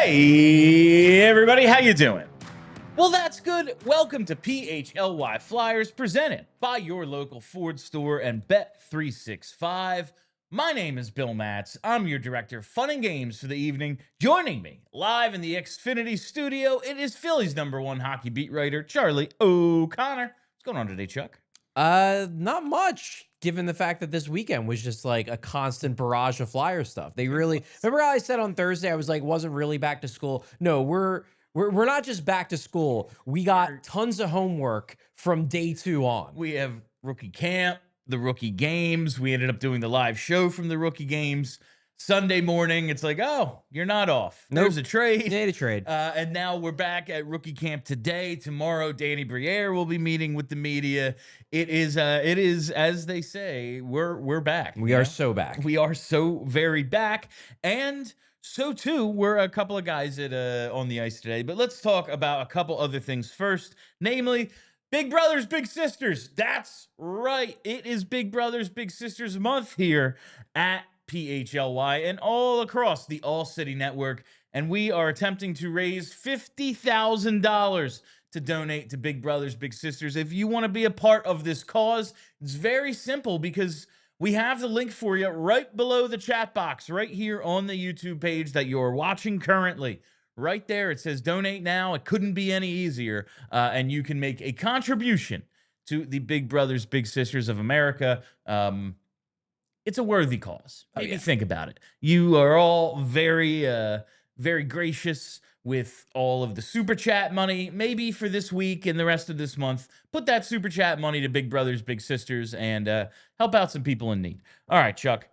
Hey, everybody, how you doing? Well, that's good. Welcome to PHLY Flyers, presented by your local Ford store and Bet365. My name is Bill Matz. I'm your director of fun and games for the evening. Joining me live in the Xfinity studio, it is Philly's #1 hockey beat writer, Charlie O'Connor. What's going on today, Chuck? Not much, given the fact that this weekend was just like a constant barrage of Flyer stuff. They really remember how I said on Thursday I was like, wasn't really back to school. No, we're not just back to school. We got tons of homework from day 2 on. We have rookie camp, the rookie games. We ended up doing the live show from the rookie games. Sunday morning, it's like, oh, you're not off. Nope. There's a trade. Need a trade. And now we're back at rookie camp today. Tomorrow, Danny Briere will be meeting with the media. It is as they say, we're back. We are so back. We are so very back. And so too, we're a couple of guys on the ice today. But let's talk about a couple other things first, namely Big Brothers, Big Sisters. That's right. It is Big Brothers, Big Sisters month here at PHLY and all across the All City Network. And we are attempting to raise $50,000 to donate to Big Brothers, Big Sisters. If you want to be a part of this cause, it's very simple because we have the link for you right below the chat box, right here on the YouTube page that you're watching currently. Right there, it says donate now. It couldn't be any easier. And you can make a contribution to the Big Brothers, Big Sisters of America. It's a worthy cause. Maybe think about it. You are all very, very gracious with all of the super chat money. Maybe for this week and the rest of this month, put that super chat money to Big Brothers, Big Sisters, and help out some people in need. All right, Chuck.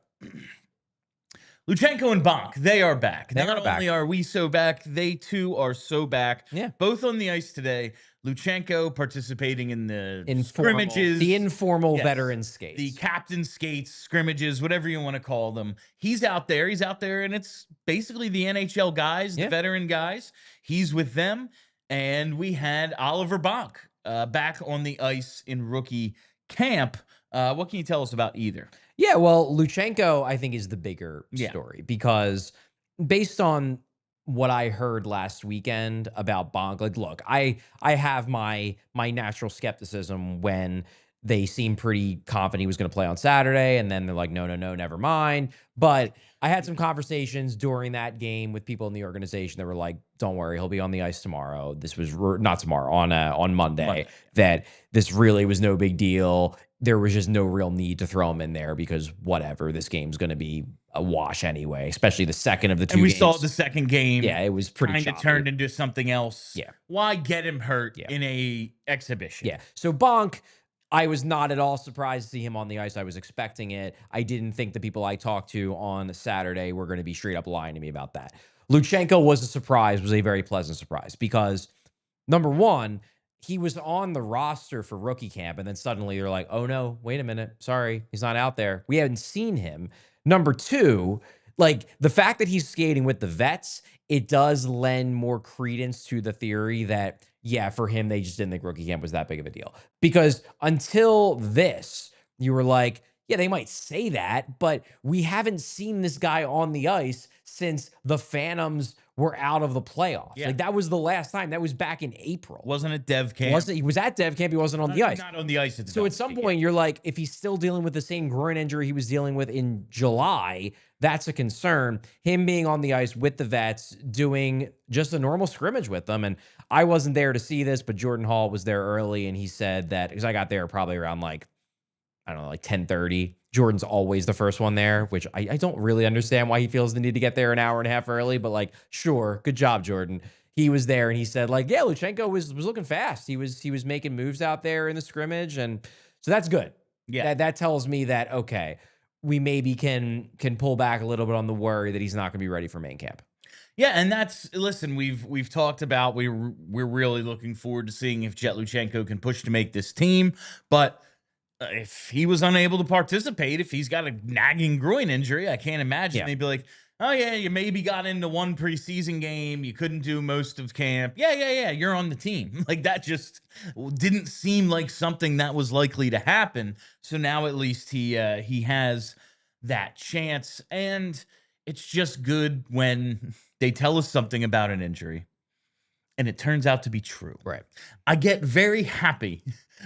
Luchanko and Bonk, they are back. Not only are we so back, they too are so back. Yeah. Both on the ice today. Luchanko participating in the scrimmages. The informal veteran skates. The captain skates, scrimmages, whatever you want to call them. He's out there, and it's basically the NHL guys, the veteran guys. He's with them. And we had Oliver Bonk back on the ice in rookie camp. What can you tell us about either? Yeah, well, Luchanko, I think, is the bigger story because based on what I heard last weekend about Bonk, like, look, I have my natural skepticism when they seem pretty confident he was going to play on Saturday, and then they're like, no, never mind. But I had some conversations during that game with people in the organization that were like, don't worry, he'll be on the ice tomorrow. This was not tomorrow, on Monday. That this really was no big deal. There was just no real need to throw him in there because whatever, this game's going to be a wash anyway, especially the second of the two games. And we saw the second game. Yeah, it was pretty kind of turned into something else. Yeah. Why get him hurt in a exhibition? Yeah. So Bonk, I was not at all surprised to see him on the ice. I was expecting it. I didn't think the people I talked to on Saturday were going to be straight up lying to me about that. Luchanko was a surprise, was a very pleasant surprise because, number one, he was on the roster for rookie camp, and then suddenly they're like, oh, no, wait a minute. Sorry, he's not out there. We haven't seen him. Number two, like the fact that he's skating with the vets, it does lend more credence to the theory that, yeah, for him, they just didn't think rookie camp was that big of a deal. Because until this, you were like, yeah, they might say that, but we haven't seen this guy on the ice since the Phantoms were out of the playoffs. Yeah. Like that was the last time. That was back in April. Wasn't it Dev camp? He was at Dev camp. He wasn't on the ice. Not on the ice. So at some point, you're like, if he's still dealing with the same groin injury he was dealing with in July, that's a concern. Him being on the ice with the vets, doing just a normal scrimmage with them. And I wasn't there to see this, but Jordan Hall was there early, and he said that, because I got there probably around like, I don't know, like 10:30. Jordan's always the first one there, which I don't really understand why he feels the need to get there an hour and a half early, but like, sure, good job, Jordan. He was there and he said like, yeah, Luchanko was looking fast. He was making moves out there in the scrimmage, and so that's good. Yeah, that tells me that okay, we maybe can pull back a little bit on the worry that he's not going to be ready for main camp. Yeah, and listen, we've talked about we're really looking forward to seeing if Jett Luchanko can push to make this team, but if he was unable to participate, if he's got a nagging groin injury, I can't imagine they'd be like, oh, yeah, you maybe got into one preseason game. You couldn't do most of camp. Yeah, you're on the team. Like, that just didn't seem like something that was likely to happen. So now at least he has that chance. And it's just good when they tell us something about an injury and it turns out to be true. Right. I get very happy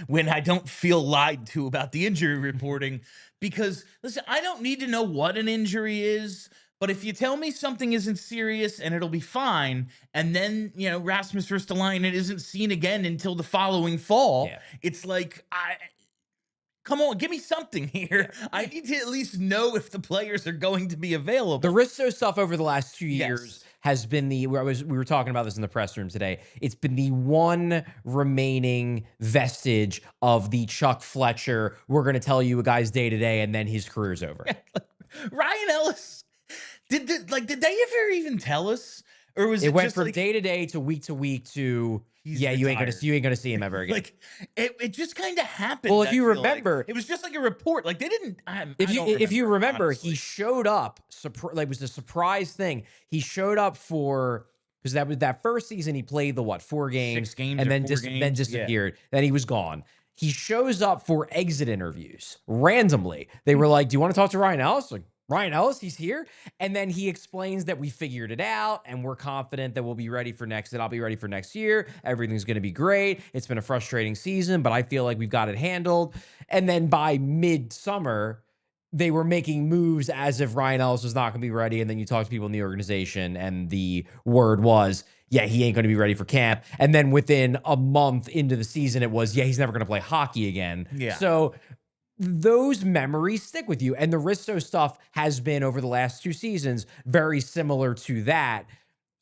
when I don't feel lied to about the injury reporting because, listen, I don't need to know what an injury is, but if you tell me something isn't serious and it'll be fine, and then, Rasmus Ristolainen isn't seen again until the following fall, Yeah. it's like, come on, give me something here. I need to at least know if the players are going to be available. The Risto stuff over the last 2 Yes. years has been we were talking about this in the press room today. It's been the one remaining vestige of the Chuck Fletcher, we're going to tell you a guy's day to day and then his career's over. Ryan Ellis, did they ever even tell us? Or was It it went just from like, day to day to week to he's you ain't retired? gonna see him ever again. Like it just kind of happened. Well, if I you feel like. remember, it was just like a report. Like they didn't. if you remember, honestly. he showed up. It was a surprise thing. He showed up because that was that first season. He played the 4 games, 6 games and or then 4 games? disappeared. Then he was gone. He shows up for exit interviews randomly. They were like, "Do you want to talk to Ryan Ellis?" Like, Ryan Ellis, he's here. And then he explains that we figured it out and we're confident that we'll be ready for that I'll be ready for next year. Everything's going to be great. It's been a frustrating season, but I feel like we've got it handled. And then by midsummer, they were making moves as if Ryan Ellis was not going to be ready. And then you talk to people in the organization and the word was, yeah, he ain't going to be ready for camp. And then within a month into the season, it was, yeah, he's never going to play hockey again. Yeah. So those memories stick with you. And the Risto stuff has been over the last 2 seasons very similar to that.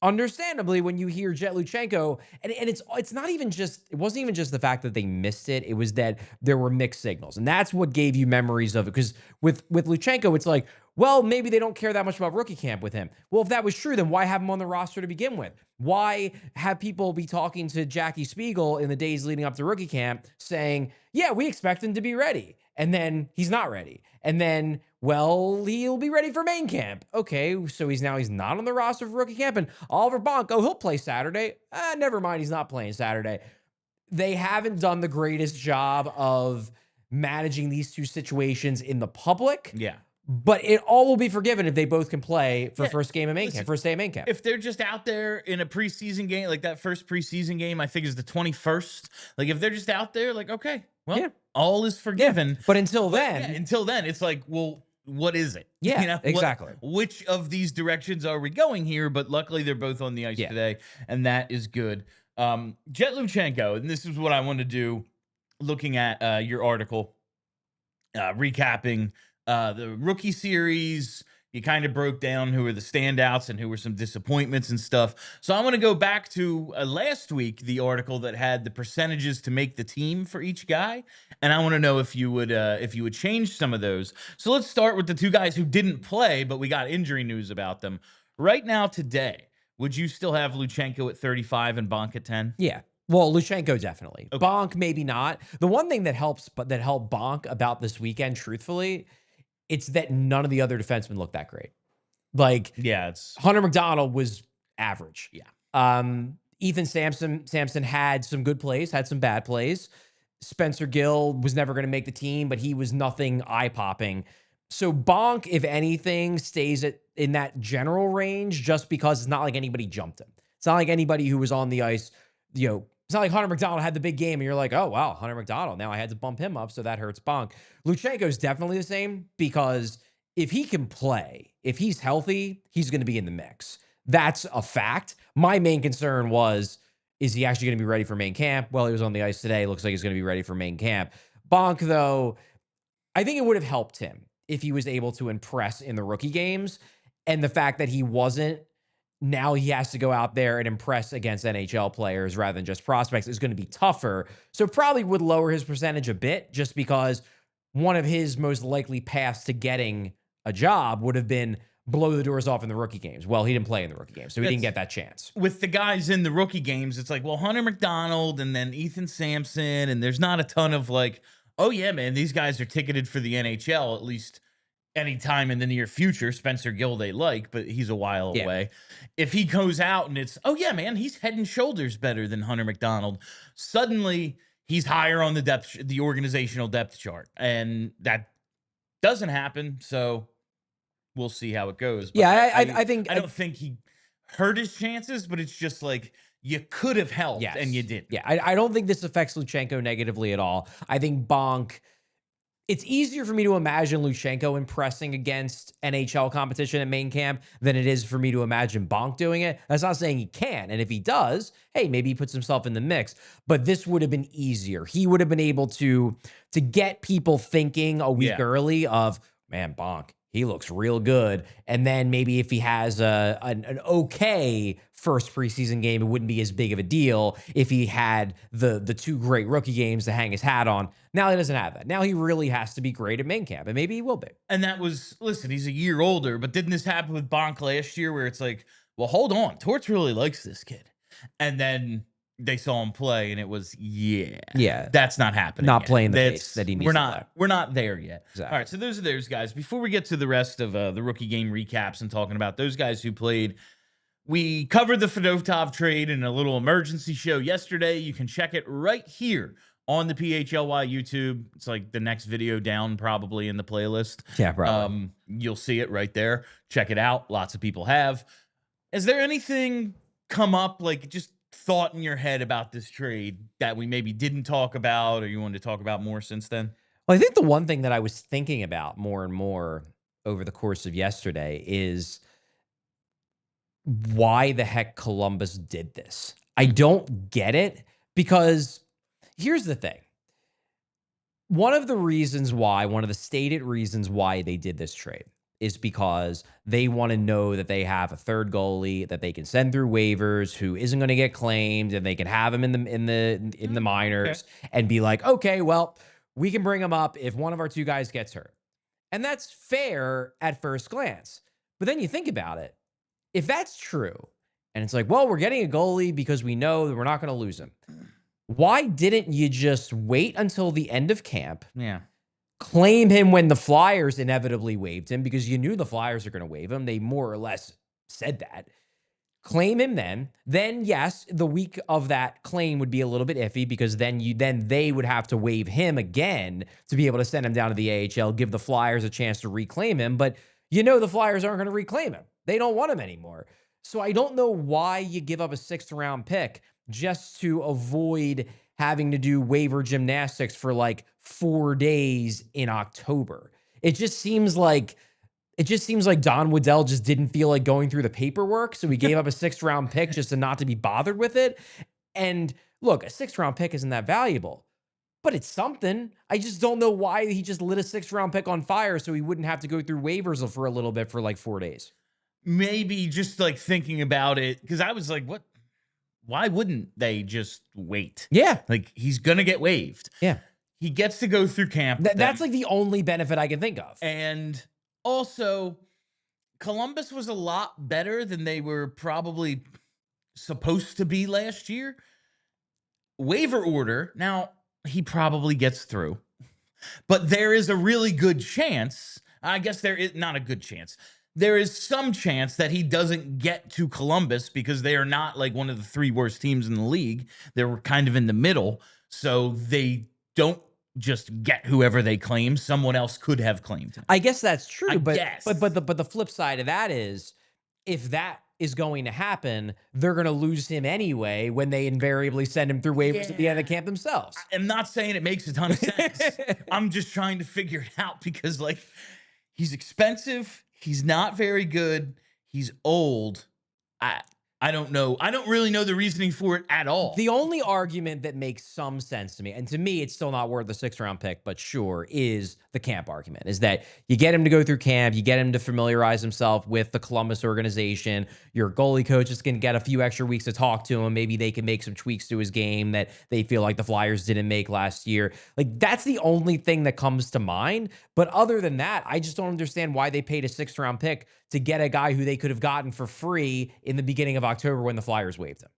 Understandably, when you hear Jett Luchanko, and it wasn't even just the fact that they missed it, it was that there were mixed signals. And that's what gave you memories of it. Because with Luchanko, it's like, well, maybe they don't care that much about rookie camp with him. Well, if that was true, then why have him on the roster to begin with? Why have people be talking to Jackie Spiegel in the days leading up to rookie camp saying, yeah, we expect him to be ready. And then he's not ready. And then, well, he'll be ready for main camp. Okay, so he's not on the roster for rookie camp. And Oliver Bonk, he'll play Saturday. Never mind, he's not playing Saturday. They haven't done the greatest job of managing these 2 situations in the public. Yeah. But it all will be forgiven if they both can play for first day of main camp. If they're just out there in a preseason game, like that first preseason game, I think is the 21st. Like if they're just out there, like, okay, well, all is forgiven. Yeah. But until then, it's like, well, what is it? Yeah, exactly. Which of these directions are we going here? But luckily they're both on the ice today, and that is good. Jett Luchanko, and this is what I want to do, looking at your article, recapping the rookie series. You kind of broke down who were the standouts and who were some disappointments and stuff. So I want to go back to last week, the article that had the percentages to make the team for each guy, and I want to know if you would change some of those. So let's start with the 2 guys who didn't play, but we got injury news about them right now today. Would you still have Luchanko at 35 and Bonk at 10? Yeah. Well, Luchanko definitely. Okay. Bonk maybe not. The one thing that helped Bonk about this weekend, truthfully, it's that none of the other defensemen looked that great. Like, yeah, it's Hunter McDonald was average. Yeah. Ethan Samson had some good plays, had some bad plays. Spencer Gill was never going to make the team, but he was nothing eye-popping. So Bonk, if anything, stays in that general range just because it's not like anybody jumped him. It's not like anybody who was on the ice, it's not like Hunter McDonald had the big game and you're like, oh, wow, Hunter McDonald. Now I had to bump him up, so that hurts Bonk. Luchanko is definitely the same because if he can play, if he's healthy, he's going to be in the mix. That's a fact. My main concern was, is he actually going to be ready for main camp? Well, he was on the ice today. Looks like he's going to be ready for main camp. Bonk, though, I think it would have helped him if he was able to impress in the rookie games. And the fact that he wasn't, now he has to go out there and impress against NHL players rather than just prospects is going to be tougher. So probably would lower his percentage a bit just because one of his most likely paths to getting a job would have been blow the doors off in the rookie games. Well, he didn't play in the rookie games, so he didn't get that chance. With the guys in the rookie games, it's like, well, Hunter McDonald and then Ethan Samson, and there's not a ton of like, oh yeah, man, these guys are ticketed for the NHL, at least anytime in the near future. Spencer Gill they like, but he's a while away. If he goes out and it's, oh yeah, man, he's head and shoulders better than Hunter McDonald, suddenly he's higher on the organizational depth chart, and that doesn't happen. So we'll see how it goes. But Yeah, I think I don't think he hurt his chances, but it's just like you could have helped and you yes. didn't. Yeah, I don't think this affects Luchanko negatively at all. I think Bonk, it's easier for me to imagine Luchanko impressing against NHL competition at main camp than it is for me to imagine Bonk doing it. That's not saying he can. And if he does, hey, maybe he puts himself in the mix. But this would have been easier. He would have been able to get people thinking a week Yeah. early of, man, Bonk, he looks real good. And then maybe if he has an okay first preseason game, it wouldn't be as big of a deal if he had the two great rookie games to hang his hat on. Now he doesn't have that. Now he really has to be great at main camp, and maybe he will be. And that was, listen, he's a year older, but didn't this happen with Bonk last year where it's like, well, hold on, Torts really likes this kid. And then they saw him play and it was, Yeah. that's not happening. Not yet. playing the That's, pace that he needs we're to not, play. we're not there yet. Exactly. All right. So those are those guys. Before we get to the rest of the rookie game recaps and talking about those guys who played, we covered the Fedotov trade in a little emergency show yesterday. You can check it right here on the PHLY YouTube. It's like the next video down probably in the playlist. Yeah, probably. You'll see it right there. Check it out. Lots of people have. Is there anything come up, like just thought in your head about this trade that we maybe didn't talk about or you wanted to talk about more since then? Well, I think the one thing that I was thinking about more and more over the course of yesterday is why the heck Columbus did this. I don't get it, because here's the thing. One of the stated reasons why they did this trade is because they want to know that they have a third goalie that they can send through waivers who isn't going to get claimed, and they can have him in the minors and be like, okay, well, we can bring him up if one of our two guys gets hurt. And that's fair at first glance. But then you think about it. If that's true, and it's like, well, we're getting a goalie because we know that we're not going to lose him. Why didn't you just wait until the end of camp? Yeah. Claim him when the Flyers inevitably waived him, because you knew the Flyers are going to waive him. They more or less said that. Claim him then. Then, yes, the week of that claim would be a little bit iffy, because then they would have to waive him again to be able to send him down to the AHL, give the Flyers a chance to reclaim him. But you know the Flyers aren't going to reclaim him. They don't want him anymore. So I don't know why you give up a 6th-round pick just to avoid having to do waiver gymnastics for like 4 days in October. It just seems like Don Waddell just didn't feel like going through the paperwork, so he gave up a 6th-round pick just to not to be bothered with it. And look, a 6th-round pick isn't that valuable, but it's something. I just don't know why he just lit a 6th-round pick on fire so he wouldn't have to go through waivers for a little bit for like 4 days. Maybe just like thinking about it, because I was like, what? Why wouldn't they just wait? Yeah. Like, he's going to get waived. Yeah. He gets to go through camp. That's like the only benefit I can think of. And also, Columbus was a lot better than they were probably supposed to be last year. Waiver order, now, he probably gets through. But there is a really good chance, I guess there is not a good chance. There is some chance that he doesn't get to Columbus, because they are not like one of the 3 worst teams in the league. They're kind of in the middle. So they don't just get whoever they claim. Someone else could have claimed him. I guess that's true. But guess. but the flip side of that is, if that is going to happen, they're going to lose him anyway when they invariably send him through waivers at the end of camp themselves. I'm not saying it makes a ton of sense. I'm just trying to figure it out, because like, he's expensive. He's not very good. He's old. I don't know. I don't really know the reasoning for it at all. The only argument that makes some sense to me, and to me it's still not worth the 6th-round pick, but sure, is the camp argument. Is that you get him to go through camp, you get him to familiarize himself with the Columbus organization. Your goalie coaches can get a few extra weeks to talk to him. Maybe they can make some tweaks to his game that they feel like the Flyers didn't make last year. Like, that's the only thing that comes to mind. But other than that, I just don't understand why they paid a 6th-round pick to get a guy who they could have gotten for free in the beginning of October when the Flyers waived him.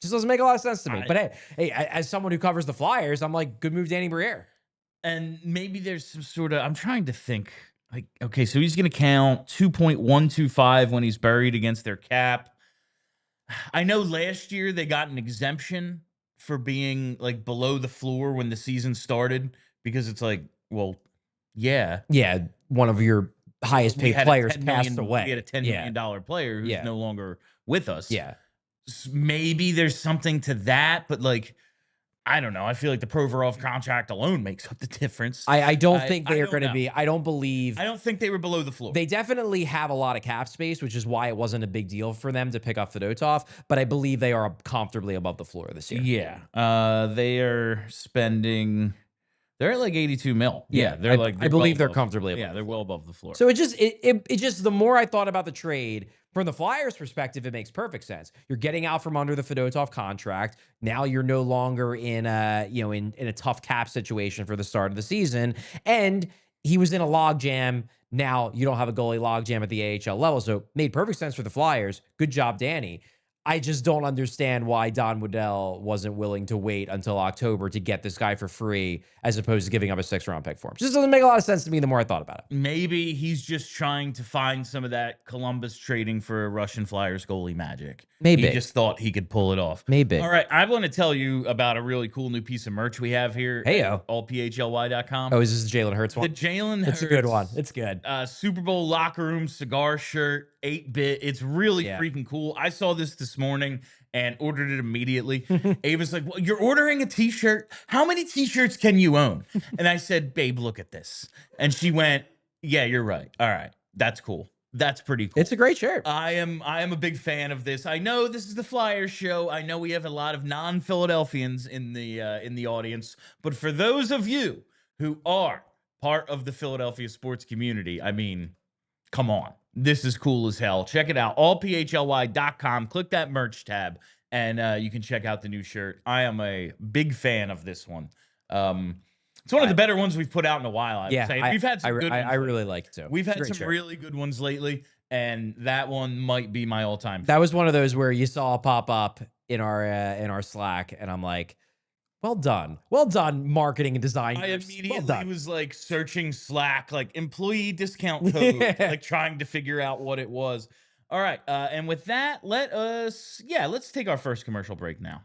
Just doesn't make a lot of sense to me. But hey, as someone who covers the Flyers, I'm like, good move, Danny Briere. And maybe there's some sort of, I'm trying to think, like, okay, so he's going to count 2.125 when he's buried against their cap. I know last year they got an exemption for being like below the floor when the season started, because it's like, well, yeah. Yeah, one of your highest We paid had players a $10 passed million, away. we had a $10 Yeah. million player who's Yeah. no longer with us. Yeah. Maybe there's something to that, but like, I don't know. I feel like the Provorov contract alone makes up the difference. I don't think they I are don't going to know. be. I don't believe. I don't think they were below the floor. They definitely have a lot of cap space, which is why it wasn't a big deal for them to pick up Fedotov. But I believe they are comfortably above the floor this year. Yeah. They are spending. They're at like 82 mil. Yeah. They're I believe they're comfortably above. Yeah, they're well above the floor. So it just the more I thought about the trade from the Flyers' perspective, it makes perfect sense. You're getting out from under the Fedotov contract. Now you're no longer in a tough cap situation for the start of the season. And he was in a logjam. Now you don't have a goalie logjam at the AHL level. So it made perfect sense for the Flyers. Good job, Danny. I just don't understand why Don Waddell wasn't willing to wait until October to get this guy for free as opposed to giving up a 6th-round pick for him. Just doesn't make a lot of sense to me the more I thought about it. Maybe he's just trying to find some of that Columbus trading for a Russian Flyers goalie magic. Maybe. He just thought he could pull it off. Maybe. All right. I want to tell you about a really cool new piece of merch we have here at allphly.com. Oh, is this the Jalen Hurts one? The Jalen Hurts. It's a good one. It's good. Super Bowl locker room cigar shirt, 8-bit. It's really freaking cool. I saw this morning and ordered it immediately. Ava's like, well, you're ordering a t-shirt? How many t-shirts can you own? And I said, babe, look at this. And she went, yeah, you're right. All right. That's cool. That's pretty cool. It's a great shirt. I am a big fan of this. I know this is the Flyers show. I know we have a lot of non-Philadelphians in the audience, but for those of you who are part of the Philadelphia sports community, I mean, come on. This is cool as hell. Check it out. allphly.com. Click that merch tab, and you can check out the new shirt. I am a big fan of this one. It's one of the better ones we've put out in a while. I would say. We've had some good ones. I really like it too. We've had some really good ones lately, and that one might be my all-time. That was one of those where you saw it pop up in our Slack, and I'm like, well done, marketing and design. I immediately was like searching Slack, like employee discount code, like trying to figure out what it was. All right, and with that, let's take our first commercial break now.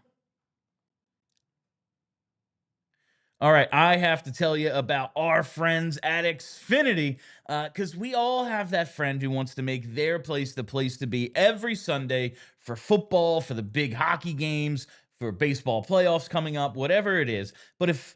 All right, I have to tell you about our friends at Xfinity, because we all have that friend who wants to make their place the place to be every Sunday for football, for the big hockey games, for baseball playoffs coming up, whatever it is. But if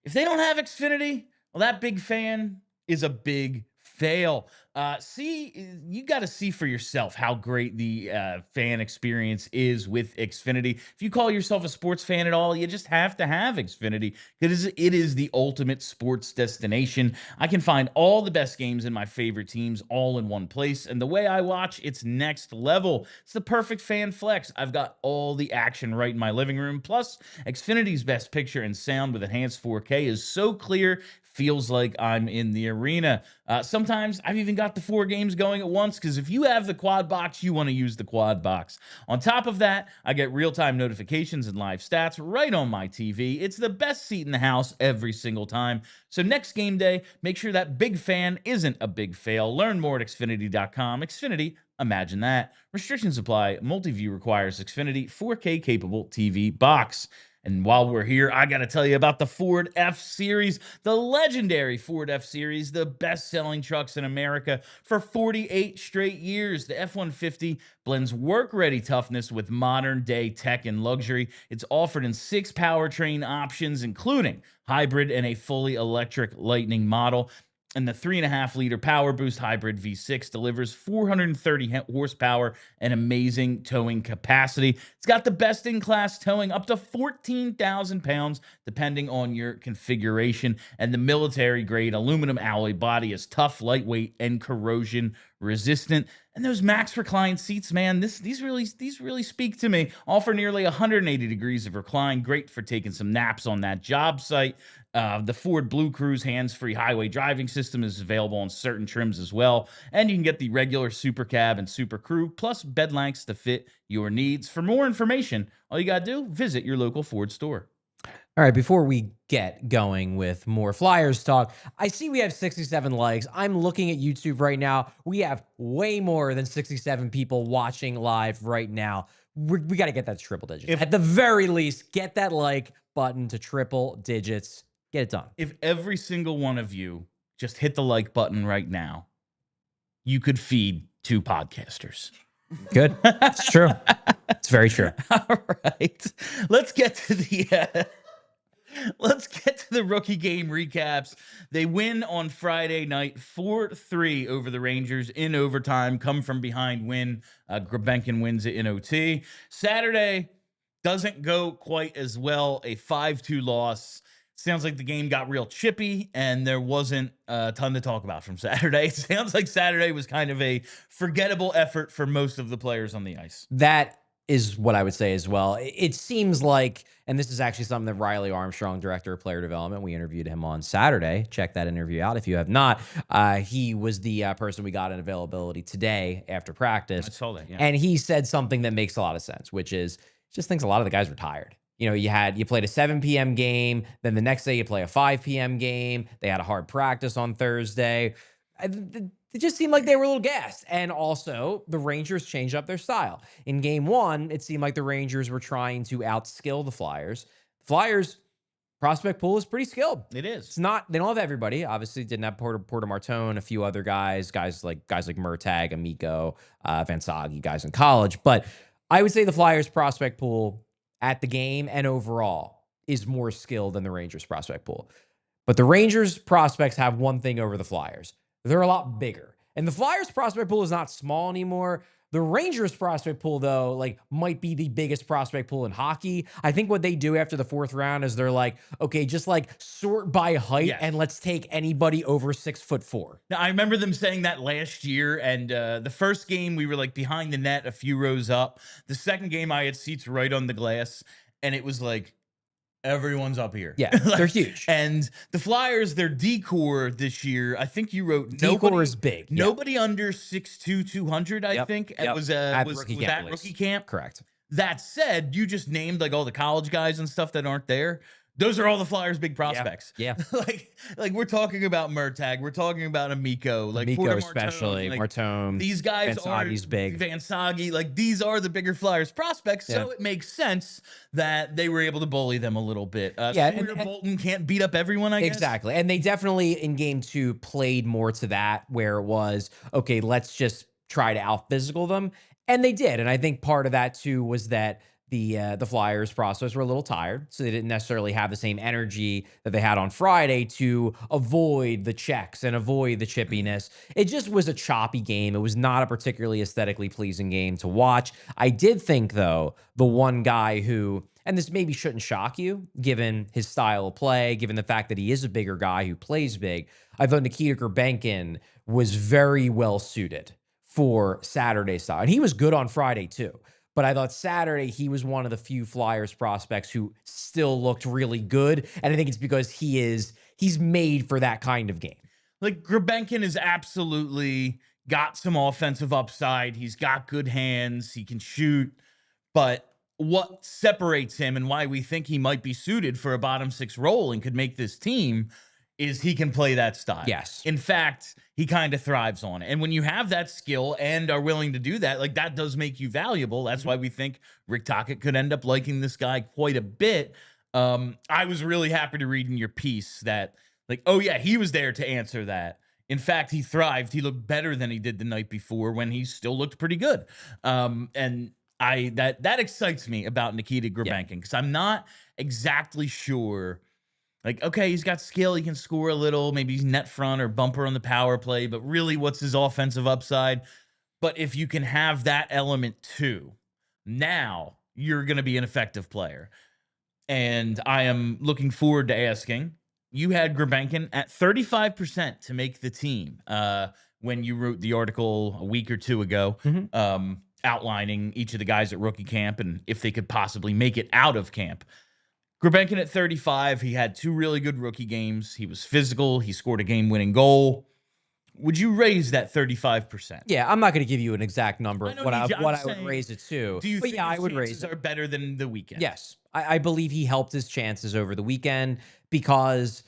they don't have Xfinity, well, that big fan is a big fail. You got to see for yourself how great the fan experience is with Xfinity. If you call yourself a sports fan at all, you just have to have Xfinity because it is the ultimate sports destination. I can find all the best games in my favorite teams all in one place, and the way I watch, it's next level. It's the perfect fan flex. I've got all the action right in my living room. Plus, Xfinity's best picture and sound with enhanced 4K is so clear, feels like I'm in the arena. Sometimes I've even got the 4 games going at once because if you have the quad box, you want to use the quad box. On top of that, I get real-time notifications and live stats right on my TV. It's the best seat in the house every single time. So next game day, make sure that big fan isn't a big fail. Learn more at Xfinity.com. Xfinity, imagine that. Restrictions apply. Multi-view requires Xfinity 4K capable TV box. And while we're here, I got to tell you about the Ford F-Series, the legendary Ford F-Series, the best-selling trucks in America for 48 straight years. The F-150 blends work-ready toughness with modern-day tech and luxury. It's offered in 6 powertrain options, including hybrid and a fully electric Lightning model. And the 3.5-liter Power Boost Hybrid V6 delivers 430 horsepower and amazing towing capacity. It's got the best-in-class towing, up to 14,000 pounds, depending on your configuration. And the military-grade aluminum alloy body is tough, lightweight, and corrosion-resistant. And those Max Recline seats, man, these really speak to me. Offer nearly 180 degrees of recline, great for taking some naps on that job site. The Ford Blue Cruise hands-free highway driving system is available on certain trims as well. And you can get the regular Super Cab and Super Crew, plus bed lengths to fit your needs. For more information, all you got to do, visit your local Ford store. All right, before we get going with more Flyers talk, I see we have 67 likes. I'm looking at YouTube right now. We have way more than 67 people watching live right now. We got to get that to triple digits. At the very least, get that like button to triple digits. Get it done. If every single one of you just hit the like button right now, you could feed 2 podcasters. Good. It's true. It's very true. All right. Let's get to the rookie game recaps. They win on Friday night 4-3 over the Rangers in overtime. Come from behind win. Grebenkin wins it in OT. Saturday doesn't go quite as well. A 5-2 loss. Sounds like the game got real chippy, and there wasn't a ton to talk about from Saturday. It sounds like Saturday was kind of a forgettable effort for most of the players on the ice. That is what I would say as well. It seems like, and this is actually something that Riley Armstrong, director of player development, we interviewed him on Saturday. Check that interview out if you have not. He was the person we got in availability today after practice. I saw that, yeah. And he said something that makes a lot of sense, which is just thinks a lot of the guys were tired. You know, you played a 7 p.m. game, then the next day you play a 5 p.m. game. They had a hard practice on Thursday. It just seemed like they were a little gassed. And also, the Rangers changed up their style. In game 1, it seemed like the Rangers were trying to outskill the Flyers. Flyers prospect pool is pretty skilled. It is. It's not, they don't have everybody. Obviously, didn't have Porter Martone, a few other guys like Murtag, Amico, Vansagi, guys in college. But I would say the Flyers prospect pool at the game and overall is more skilled than the Rangers prospect pool. But the Rangers prospects have one thing over the Flyers. They're a lot bigger. And the Flyers prospect pool is not small anymore. The Rangers prospect pool, though, like, might be the biggest prospect pool in hockey. I think what they do after the 4th round is they're like, okay, just like sort by height and let's take anybody over 6'4". Now, I remember them saying that last year, and the first game we were like behind the net, a few rows up. The second game I had seats right on the glass, and it was like, everyone's up here. Yeah, they're huge. And the Flyers, their decor this year, I think you wrote decor is big. Nobody under 6'2", 200, I think. It was rookie camp. Correct. That said, you just named like all the college guys and stuff that aren't there. Those are all the Flyers' big prospects. Yeah. like we're talking about Murtag, we're talking about Amico, like Amico especially, Martone. These guys are big. Vansagi, like these are the bigger Flyers prospects, so it makes sense that they were able to bully them a little bit. Sawyer Bolton can't beat up everyone, I guess. Exactly, and they definitely in game 2 played more to that, where it was okay, let's just try to out physical them, and they did, and I think part of that too was that the Flyers prospects were a little tired, so they didn't necessarily have the same energy that they had on Friday to avoid the checks and avoid the chippiness. It just was a choppy game. It was not a particularly aesthetically pleasing game to watch. I did think, though, the one guy who, and this maybe shouldn't shock you, given his style of play, given the fact that he is a bigger guy who plays big, I thought Nikita Grebenkin was very well suited for Saturday style. And he was good on Friday, too. But I thought Saturday, he was one of the few Flyers prospects who still looked really good. And I think it's because he's made for that kind of game. Like, Grebenkin has absolutely got some offensive upside. He's got good hands. He can shoot. But what separates him and why we think he might be suited for a bottom 6 role and could make this team is he can play that style. Yes. In fact, he kind of thrives on it. And when you have that skill and are willing to do that, like, that does make you valuable. That's why we think Rick Tocchet could end up liking this guy quite a bit. I was really happy to read in your piece that, like, oh yeah, he was there to answer that. In fact, he thrived. He looked better than he did the night before when he still looked pretty good. And that excites me about Nikita Grebenkin, because I'm not exactly sure. Like, okay, he's got skill. He can score a little. Maybe he's net front or bumper on the power play. But really, what's his offensive upside? But if you can have that element too, now you're going to be an effective player. And I am looking forward to asking. You had Grebenkin at 35% to make the team when you wrote the article a week or two ago, outlining each of the guys at rookie camp and if they could possibly make it out of camp. Grebenkin at 35, he had 2 really good rookie games. He was physical. He scored a game-winning goal. Would you raise that 35%? Yeah, I'm not going to give you an exact number of what I would raise it to. Do you think I would raise it? Are better than the weekend? Yes. I believe he helped his chances over the weekend because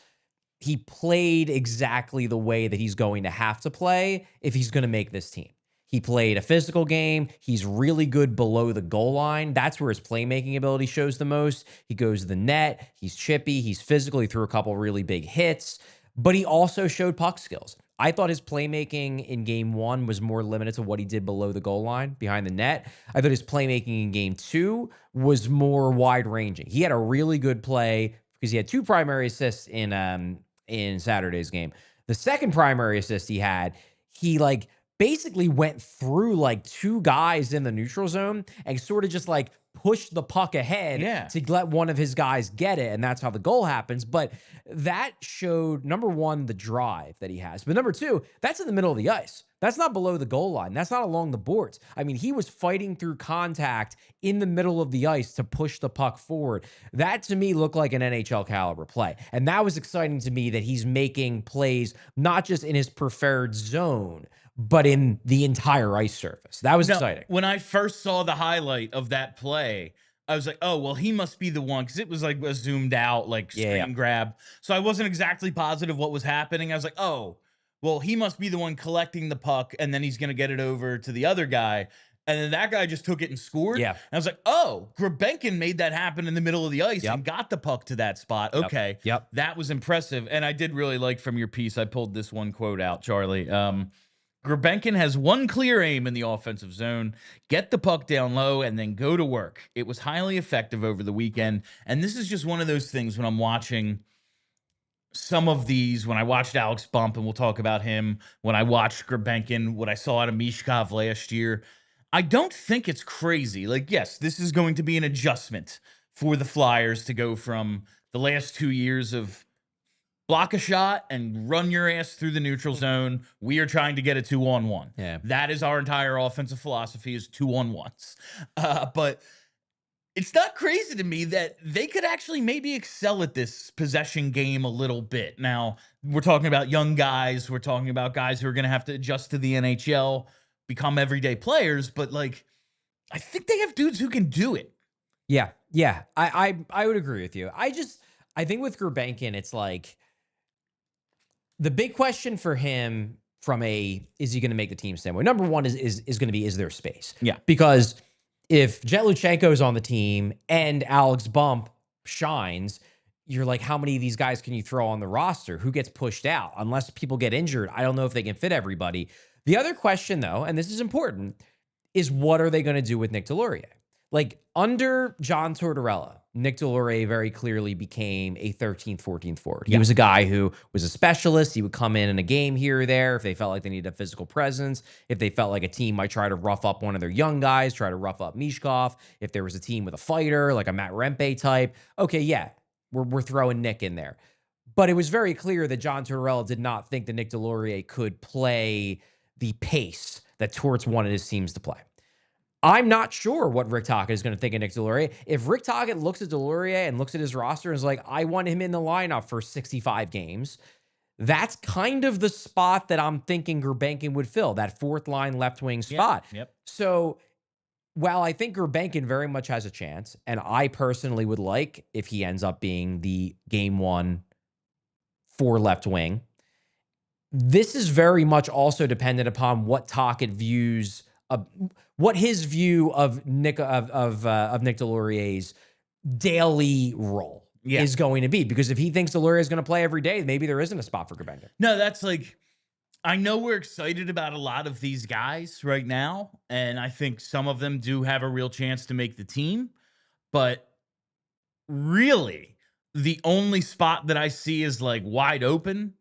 he played exactly the way that he's going to have to play if he's going to make this team. He played a physical game. He's really good below the goal line. That's where his playmaking ability shows the most. He goes to the net. He's chippy. He's physical. He threw a couple really big hits, but he also showed puck skills. I thought his playmaking in game 1 was more limited to what he did below the goal line behind the net. I thought his playmaking in game 2 was more wide ranging. He had a really good play because he had 2 primary assists in Saturday's game. The second primary assist he had, he like basically went through like 2 guys in the neutral zone and sort of just like pushed the puck ahead to let one of his guys get it. And that's how the goal happens. But that showed, number one, the drive that he has. But number two, that's in the middle of the ice. That's not below the goal line. That's not along the boards. I mean, he was fighting through contact in the middle of the ice to push the puck forward. That to me looked like an NHL caliber play. And that was exciting to me that he's making plays not just in his preferred zone, but in the entire ice surface. That was exciting. When I first saw the highlight of that play, I was like, oh, well, he must be the one, because it was like a zoomed out, like screen grab. So I wasn't exactly positive what was happening. I was like, oh, well, he must be the one collecting the puck, and then he's going to get it over to the other guy. And then that guy just took it and scored. Yeah. And I was like, oh, Grebenkin made that happen in the middle of the ice and got the puck to that spot. Okay. Yep. That was impressive. And I did really like from your piece, I pulled this one quote out, Charlie. Grebenkin has one clear aim in the offensive zone: get the puck down low and then go to work. It was highly effective over the weekend. And this is just one of those things when I'm watching some of these, when I watched Alex Bump, and we'll talk about him, when I watched Grebenkin, what I saw out of Michkov last year, I don't think it's crazy. Like, yes, this is going to be an adjustment for the Flyers to go from the last 2 years of block a shot and run your ass through the neutral zone. We are trying to get a 2-on-1. Yeah. That is our entire offensive philosophy, is 2-on-1s. But it's not crazy to me that they could actually maybe excel at this possession game a little bit. Now, we're talking about young guys. We're talking about guys who are going to have to adjust to the NHL, become everyday players. But, like, I think they have dudes who can do it. Yeah. Yeah. I would agree with you. I think with Grebenkin, it's like, the big question for him from is he going to make the team standpoint? Number one is going to be, is there space? Yeah. Because if Jett Luchanko is on the team and Alex Bump shines, you're like, how many of these guys can you throw on the roster? Who gets pushed out? Unless people get injured, I don't know if they can fit everybody. The other question, though, and this is important, is what are they going to do with Nick Deslauriers? Like, under John Tortorella, Nick Deslauriers very clearly became a 13th, 14th forward. He was a guy who was a specialist. He would come in a game here or there if they felt like they needed a physical presence, if they felt like a team might try to rough up one of their young guys, try to rough up michkov, if there was a team with a fighter, like a Matt Rempe type. Okay, yeah, we're throwing Nick in there. But it was very clear that John Tortorella did not think that Nick Deslauriers could play the pace that Torts wanted his teams to play. I'm not sure what Rick Tocchet is going to think of Nick Deslauriers. If Rick Tocchet looks at Deslauriers and looks at his roster and is like, I want him in the lineup for 65 games, that's kind of the spot that I'm thinking Grebenkin would fill, that fourth line left wing spot. Yep. So while I think Grebenkin very much has a chance, and I personally would like if he ends up being the game one for left wing, this is very much also dependent upon what Tocchet views what his view of Nick Deslauriers' daily role is going to be. Because if he thinks Deslauriers is going to play every day, maybe there isn't a spot for Grebenkin. No, that's like, I know we're excited about a lot of these guys right now, and I think some of them do have a real chance to make the team. But really, the only spot that I see is like wide open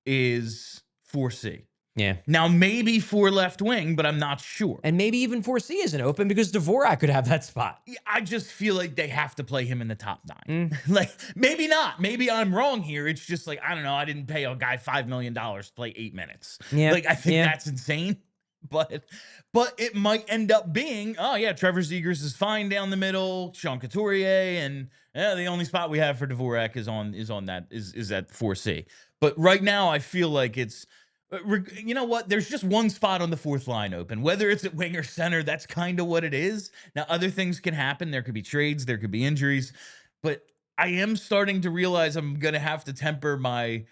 is 4C. Yeah. Now, maybe for left wing, but I'm not sure. And maybe even 4C isn't open because Dvorak could have that spot. I just feel like they have to play him in the top 9. Like, maybe not. Maybe I'm wrong here. It's just like, I don't know. I didn't pay a guy $5 million to play 8 minutes. Yeah. Like, I think that's insane. But it might end up being, oh, yeah, Trevor Zegras is fine down the middle, Sean Couturier, and the only spot we have for Dvorak is at 4C. But right now, I feel like it's, you know what? There's just one spot on the fourth line open. Whether it's at wing or center, that's kind of what it is. Now, other things can happen. There could be trades. There could be injuries. But I am starting to realize I'm going to have to temper my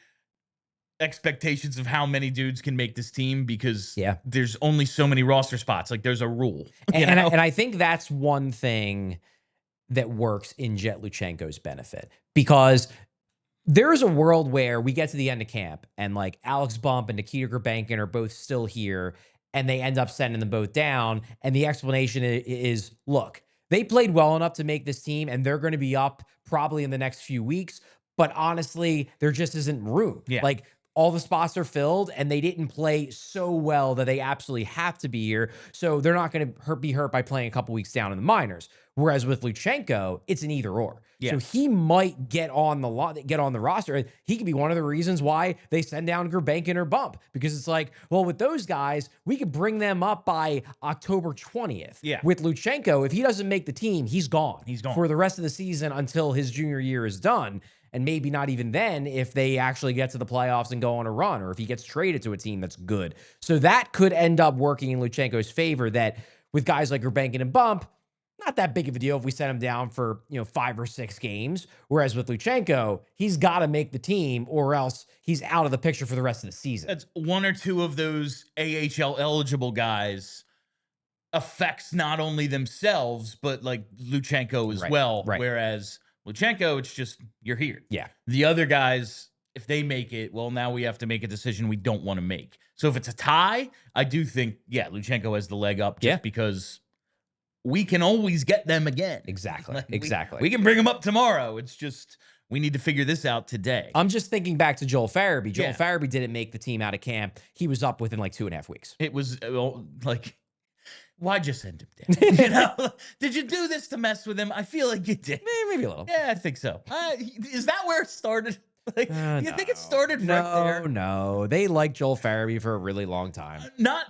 expectations of how many dudes can make this team, because there's only so many roster spots. Like, there's a rule. And I think that's one thing that works in Jett Luchanko's benefit, because There's a world where we get to the end of camp and like Alex Bump and Nikita Grebenkin are both still here and they end up sending them both down. And the explanation is, look, they played well enough to make this team and they're going to be up probably in the next few weeks. But honestly, there just isn't room. Yeah. Like all the spots are filled and they didn't play so well that they absolutely have to be here. So they're not going to be hurt by playing a couple weeks down in the minors. Whereas with Luchanko, it's an either or. Yeah. So he might get on the roster. He could be one of the reasons why they send down Grebenkin or Bump, because it's like, well, with those guys, we could bring them up by October 20th. Yeah. With Luchanko, if he doesn't make the team, he's gone. He's gone for the rest of the season until his junior year is done. And maybe not even then if they actually get to the playoffs and go on a run, or if he gets traded to a team that's good. So that could end up working in Luchanko's favor, that with guys like Grebenkin and Bump, not that big of a deal if we send him down for, 5 or 6 games. Whereas with Luchanko, he's got to make the team or else he's out of the picture for the rest of the season. That's 1 or 2 of those AHL eligible guys affects not only themselves, but like Luchanko as well. Right. Whereas Luchanko, it's just, you're here. Yeah. The other guys, if they make it, well, now we have to make a decision we don't want to make. So if it's a tie, I do think, Luchanko has the leg up just because we can always get them again. Exactly. We can bring them up tomorrow. It's just, we need to figure this out today. I'm just thinking back to Joel Farabee. Joel Farabee didn't make the team out of camp. He was up within like 2.5 weeks. It was like, why'd you send him down? Did you do this to mess with him? I feel like you did. Maybe a little. Yeah, I think so. Is that where it started? Like, do you think it started right there? No. They liked Joel Farabee for a really long time. Not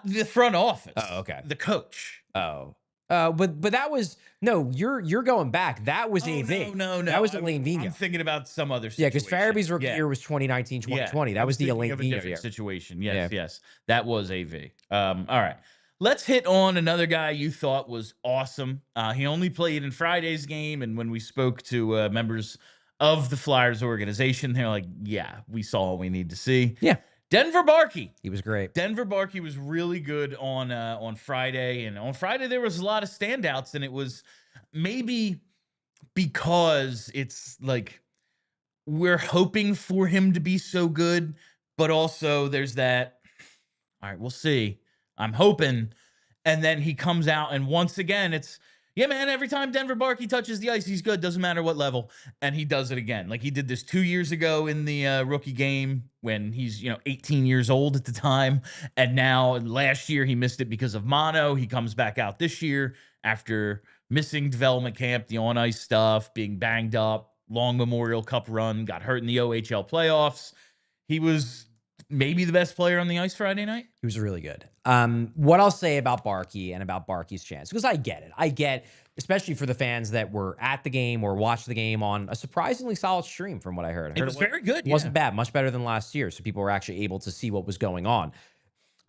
the front office. Oh, okay. The coach. But that was you're going back. That was AV. No. That was Elaine Vigneault. I'm thinking about some other situation. Yeah, because Farabee's rookie year was 2019, 2020. That was the Elaine Vigneault year. Situation. Yes. That was AV. All right. Let's hit on another guy you thought was awesome. He only played in Friday's game, and when we spoke to members of the Flyers organization, they're like, yeah, we saw what we need to see. Yeah. Denver Barkey. He was great. Denver Barkey was really good on Friday. And on Friday, there was a lot of standouts. And it was maybe because it's like we're hoping for him to be so good. But also there's that, all right, we'll see. I'm hoping. And then he comes out. And once again, it's, yeah, man, every time Denver Barkey touches the ice, he's good. Doesn't matter what level. And he does it again. Like he did this 2 years ago in the rookie game when he's, 18 years old at the time. And now last year he missed it because of mono. He comes back out this year after missing development camp, the on-ice stuff, being banged up, long Memorial Cup run, got hurt in the OHL playoffs. He was maybe the best player on the ice Friday night. He was really good. What I'll say about Barkey and about Barkey's chance, because I get it. I get, especially for the fans that were at the game or watched the game on a surprisingly solid stream from what I heard. It was very good. It wasn't bad, much better than last year. So people were actually able to see what was going on.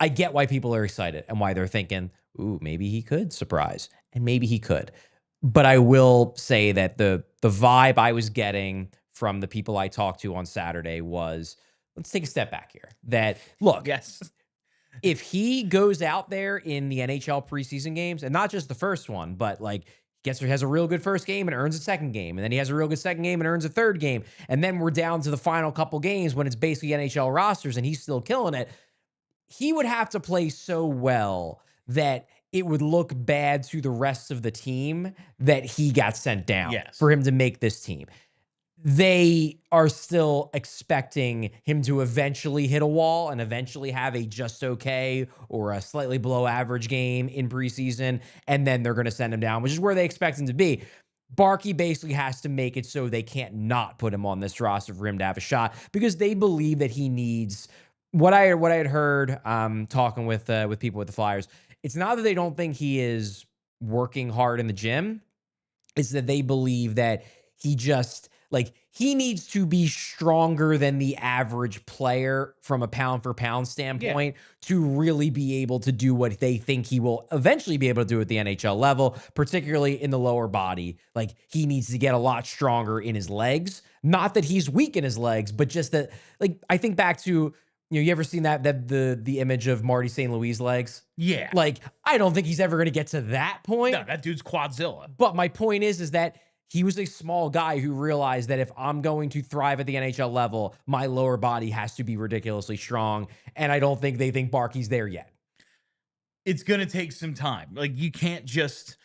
I get why people are excited and why they're thinking, ooh, maybe he could surprise. And maybe he could. But I will say that the vibe I was getting from the people I talked to on Saturday was, let's take a step back here. That, look, if he goes out there in the NHL preseason games, and not just the first one, but like has a real good first game and earns a second game, and then he has a real good second game and earns a third game, and then we're down to the final couple games when it's basically NHL rosters and he's still killing it, he would have to play so well that it would look bad to the rest of the team that he got sent down for him to make this team. They are still expecting him to eventually hit a wall and eventually have a just okay or a slightly below average game in preseason, and then they're going to send him down, which is where they expect him to be. Barkey basically has to make it so they can't not put him on this roster for him to have a shot, because they believe that he needs what I had heard talking with people with the Flyers. It's not that they don't think he is working hard in the gym. It's that they believe that he just, like, he needs to be stronger than the average player from a pound for pound standpoint to really be able to do what they think he will eventually be able to do at the NHL level, particularly in the lower body. Like, he needs to get a lot stronger in his legs. Not that he's weak in his legs, but just that, like, I think back to, you ever seen the image of Marty St. Louis' legs? Yeah. Like, I don't think he's ever going to get to that point. No, that dude's Quadzilla. But my point is that he was a small guy who realized that if I'm going to thrive at the NHL level, my lower body has to be ridiculously strong. And I don't think they think Barkey's there yet. It's going to take some time. Like, you can't just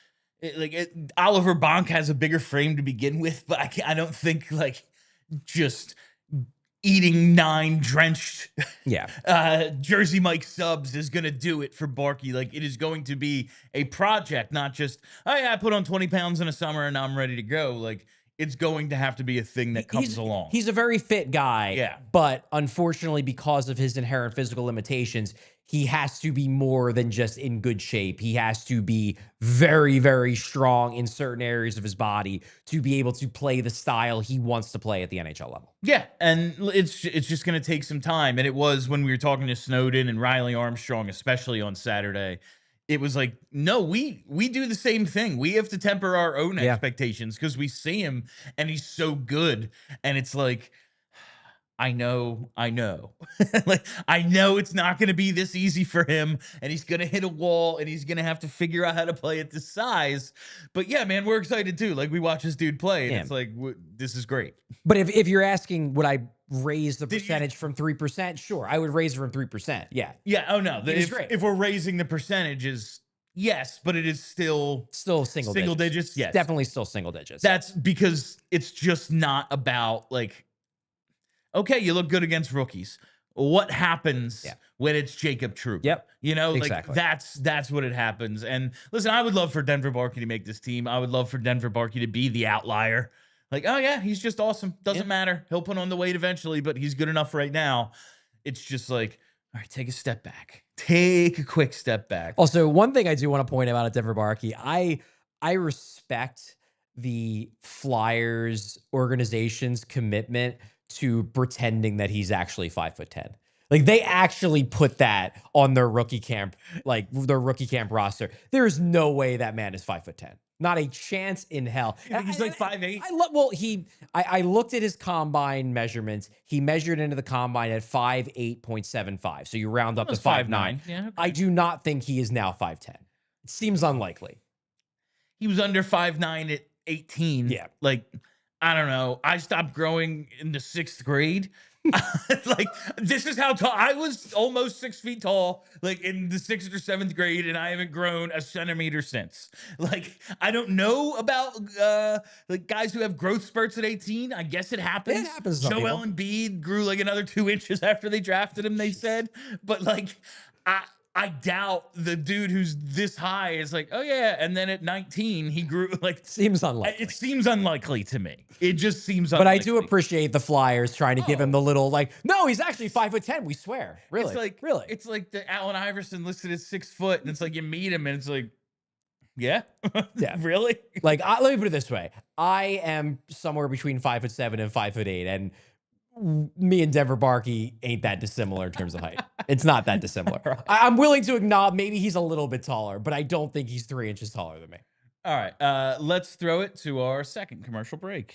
Oliver Bonk has a bigger frame to begin with, but I don't think like just eating 9 drenched Jersey Mike subs is going to do it for Barkey. Like, it is going to be a project, not just, oh yeah, I put on 20 pounds in a summer and now I'm ready to go. Like, it's going to have to be a thing that comes along. He's a very fit guy. Yeah. But unfortunately, because of his inherent physical limitations, he has to be more than just in good shape. He has to be very, very strong in certain areas of his body to be able to play the style he wants to play at the NHL level. Yeah, and it's just going to take some time. And it was when we were talking to Snowden and Riley Armstrong, especially on Saturday, it was like, no, we do the same thing. We have to temper our own expectations because we see him and he's so good. And it's like, I know. Like, I know it's not going to be this easy for him, and he's going to hit a wall, and he's going to have to figure out how to play at this size. But yeah, man, we're excited too. Like, we watch this dude play, and it's like, this is great. But if you're asking, would I raise the percentage from 3%? Sure, I would raise it from 3%. Yeah. Yeah. Oh no, great. If we're raising the percentages, yes, but it is still single digits. Yes, definitely still single digits. That's because it's just not about like, okay, you look good against rookies. What happens when it's Jacob Trouba? Yep. You know, exactly. Like that's what it happens. And listen, I would love for Denver Barkey to make this team. I would love for Denver Barkey to be the outlier. Like, oh yeah, he's just awesome. Doesn't matter. He'll put on the weight eventually, but he's good enough right now. It's just like, all right, take a step back. Take a quick step back. Also, one thing I do want to point out at Denver Barkey, I respect the Flyers organization's commitment to pretending that he's actually 5'10". Like, they actually put that on their rookie camp, like their rookie camp roster. There is no way that man is 5'10". Not a chance in hell. You think he's like 5'8"? I looked at his combine measurements. He measured into the combine at 5'8.75. So you round up to 5'9". Yeah, okay. I do not think he is now 5'10". It seems unlikely. He was under 5'9" at 18. Yeah. Like, I don't know. I stopped growing in the 6th grade. Like, this is how tall I was. Almost 6 feet tall, like in the 6th or 7th grade, and I haven't grown a centimeter since. Like, I don't know about like guys who have growth spurts at 18. I guess it happens. It happens to some Joel Embiid grew like another 2 inches after they drafted him, they said. But like, I doubt the dude who's this high is like, oh yeah, and then at 19 he grew. Like, seems unlikely. It seems unlikely to me. It just seems But unlikely. I do appreciate the Flyers trying to give him the little, like, no, he's actually 5'10", we swear. Really? It's like, really? It's like the Allen Iverson listed as 6 foot, and it's like you meet him and it's like, yeah. Yeah. Really? Like, let me put it this way. I am somewhere between 5'7" and 5'8", and me and Denver Barkey ain't that dissimilar in terms of height. It's not that dissimilar. Right. I'm willing to acknowledge maybe he's a little bit taller, but I don't think he's 3 inches taller than me. All right. Let's throw it to our second commercial break.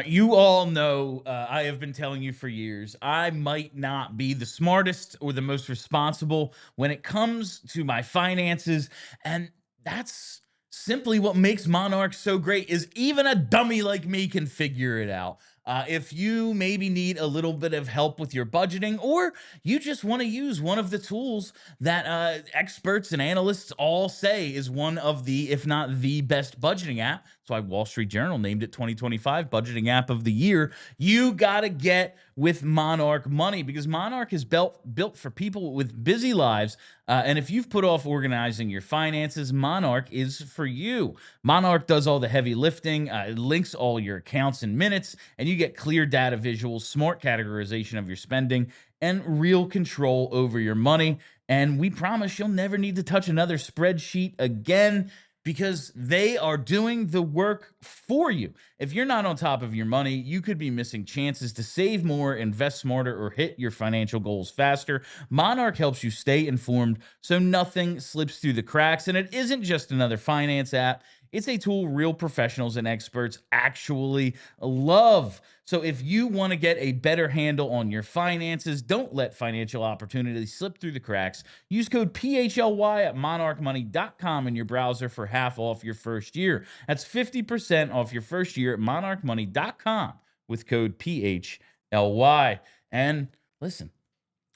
You all know, I have been telling you for years, I might not be the smartest or the most responsible when it comes to my finances. And that's simply what makes Monarch so great, is even a dummy like me can figure it out. If you maybe need a little bit of help with your budgeting, or you just want to use one of the tools that experts and analysts all say is one of the, if not the best budgeting app. That's why Wall Street Journal named it 2025 Budgeting App of the Year. You got to get with Monarch Money, because Monarch is built for people with busy lives. And if you've put off organizing your finances, Monarch is for you. Monarch does all the heavy lifting, it links all your accounts in minutes, and you get clear data visuals, smart categorization of your spending, and real control over your money. And we promise you'll never need to touch another spreadsheet again, because they are doing the work for you. If you're not on top of your money, you could be missing chances to save more, invest smarter, or hit your financial goals faster. Monarch helps you stay informed so nothing slips through the cracks. And it isn't just another finance app. It's a tool real professionals and experts actually love. So if you want to get a better handle on your finances, don't let financial opportunities slip through the cracks. Use code PHLY at monarchmoney.com in your browser for half off your first year. That's 50% off your first year at monarchmoney.com with code PHLY. And listen,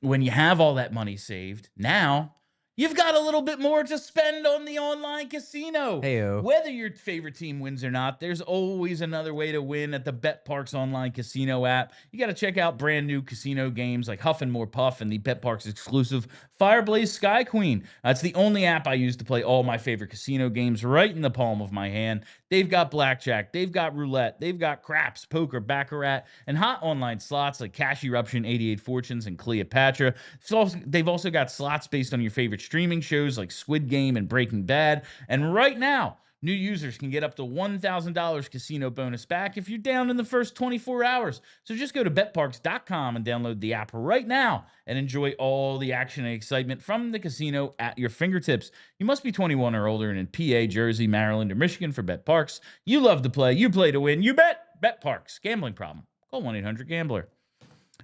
when you have all that money saved, now you've got a little bit more to spend on the online casino. Heyo. Whether your favorite team wins or not, there's always another way to win at the BetParks online casino app. You got to check out brand new casino games like Huff and More Puff and the BetParks exclusive Fireblaze Sky Queen. That's the only app I use to play all my favorite casino games right in the palm of my hand. They've got blackjack, they've got roulette, they've got craps, poker, baccarat, and hot online slots like Cash Eruption, 88 Fortunes, and Cleopatra. They've also got slots based on your favorite streaming shows like Squid Game and Breaking Bad. And right now, new users can get up to $1,000 casino bonus back if you're down in the first 24 hours. So just go to betparks.com and download the app right now and enjoy all the action and excitement from the casino at your fingertips. You must be 21 or older and in PA, Jersey, Maryland, or Michigan for BetParks. You love to play. You play to win. You bet. BetParks. Gambling problem? Call 1-800-GAMBLER.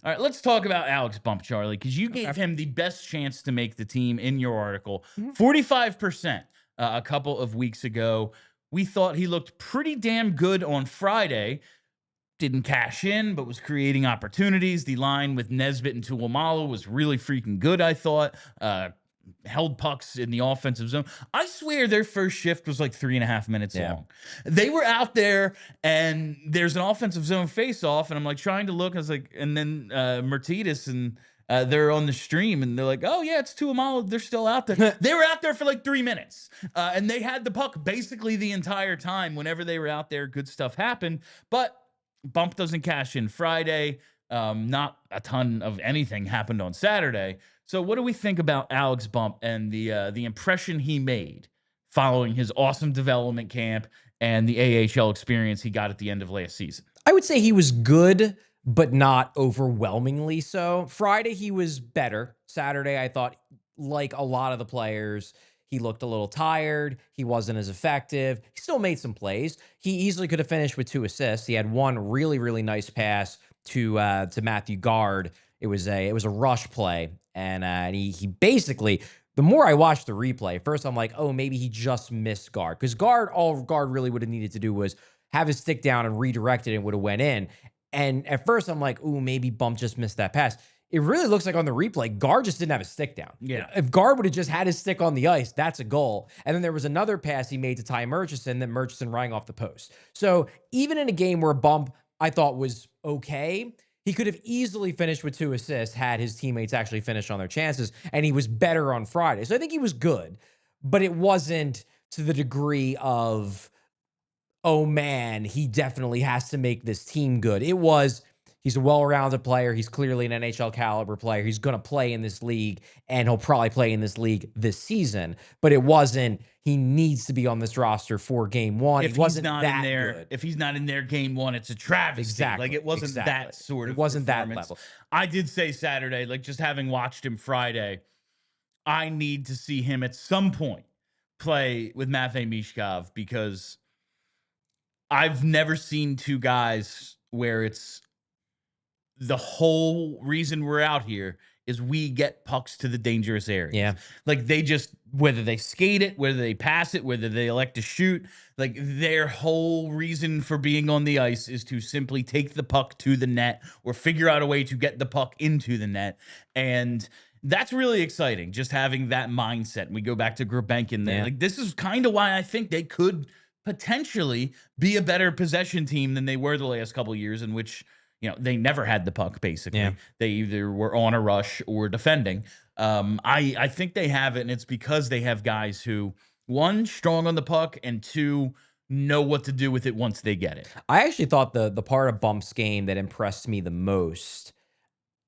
All right, let's talk about Alex Bump, Charlie, because you gave him the best chance to make the team in your article. 45% a couple of weeks ago. We thought he looked pretty damn good on Friday. Didn't cash in, but was creating opportunities. The line with Nesbitt and Tuomaala was really freaking good, I thought. Held pucks in the offensive zone. I swear their first shift was like 3.5 minutes long. They were out there and there's an offensive zone face-off, and I'm like trying to look. I was like, and then Mertitas and they're on the stream and they're like, oh yeah, it's Tuomaala. They're still out there. They were out there for like 3 minutes. And they had the puck basically the entire time. Whenever they were out there, good stuff happened. But Bump doesn't cash in Friday. Not a ton of anything happened on Saturday. So what do we think about Alex Bump and the impression he made following his awesome development camp and the AHL experience he got at the end of last season? I would say he was good, but not overwhelmingly so. Friday, he was better. Saturday, I thought, like a lot of the players, he looked a little tired. He wasn't as effective. He still made some plays. He easily could have finished with 2 assists. He had one really, really nice pass to Matthew Guard. It was a rush play, and he basically, the more I watched the replay, first I'm like, oh, maybe he just missed Guard, because all Guard really would have needed to do was have his stick down and redirect it and would have went in. And at first I'm like, ooh, maybe Bump just missed that pass. It really looks like on the replay, Guard just didn't have his stick down. Yeah. If Guard would have just had his stick on the ice, that's a goal. And then there was another pass he made to Ty Murchison that Murchison rang off the post. So even in a game where Bump, I thought, was okay, he could have easily finished with 2 assists had his teammates actually finished on their chances, and he was better on Friday. So I think he was good, but it wasn't to the degree of, oh man, he definitely has to make this team good. It was, he's a well-rounded player. He's clearly an NHL caliber player. He's going to play in this league, and he'll probably play in this league this season. But it wasn't, he needs to be on this roster for game one. If he wasn't he's not that in there, good. if he's not in there game one, it's a travesty. Exactly. Like it wasn't that sort of It wasn't that performance. level. I did say Saturday, like just having watched him Friday, I need to see him at some point play with Matvei Michkov, because I've never seen two guys where it's the whole reason we're out here is we get pucks to the dangerous areas. Yeah. Like they just, whether they skate it, whether they pass it, whether they elect to shoot, like their whole reason for being on the ice is to simply take the puck to the net or figure out a way to get the puck into the net. And that's really exciting, just having that mindset. And we go back to Grebenkin there. Yeah. Like this is kind of why I think they could potentially be a better possession team than they were the last couple of years, in which, you know, they never had the puck, basically. Yeah. They either were on a rush or defending. I think they have it, and it's because they have guys who, one, strong on the puck, and two, know what to do with it once they get it. I actually thought the part of Bump's game that impressed me the most,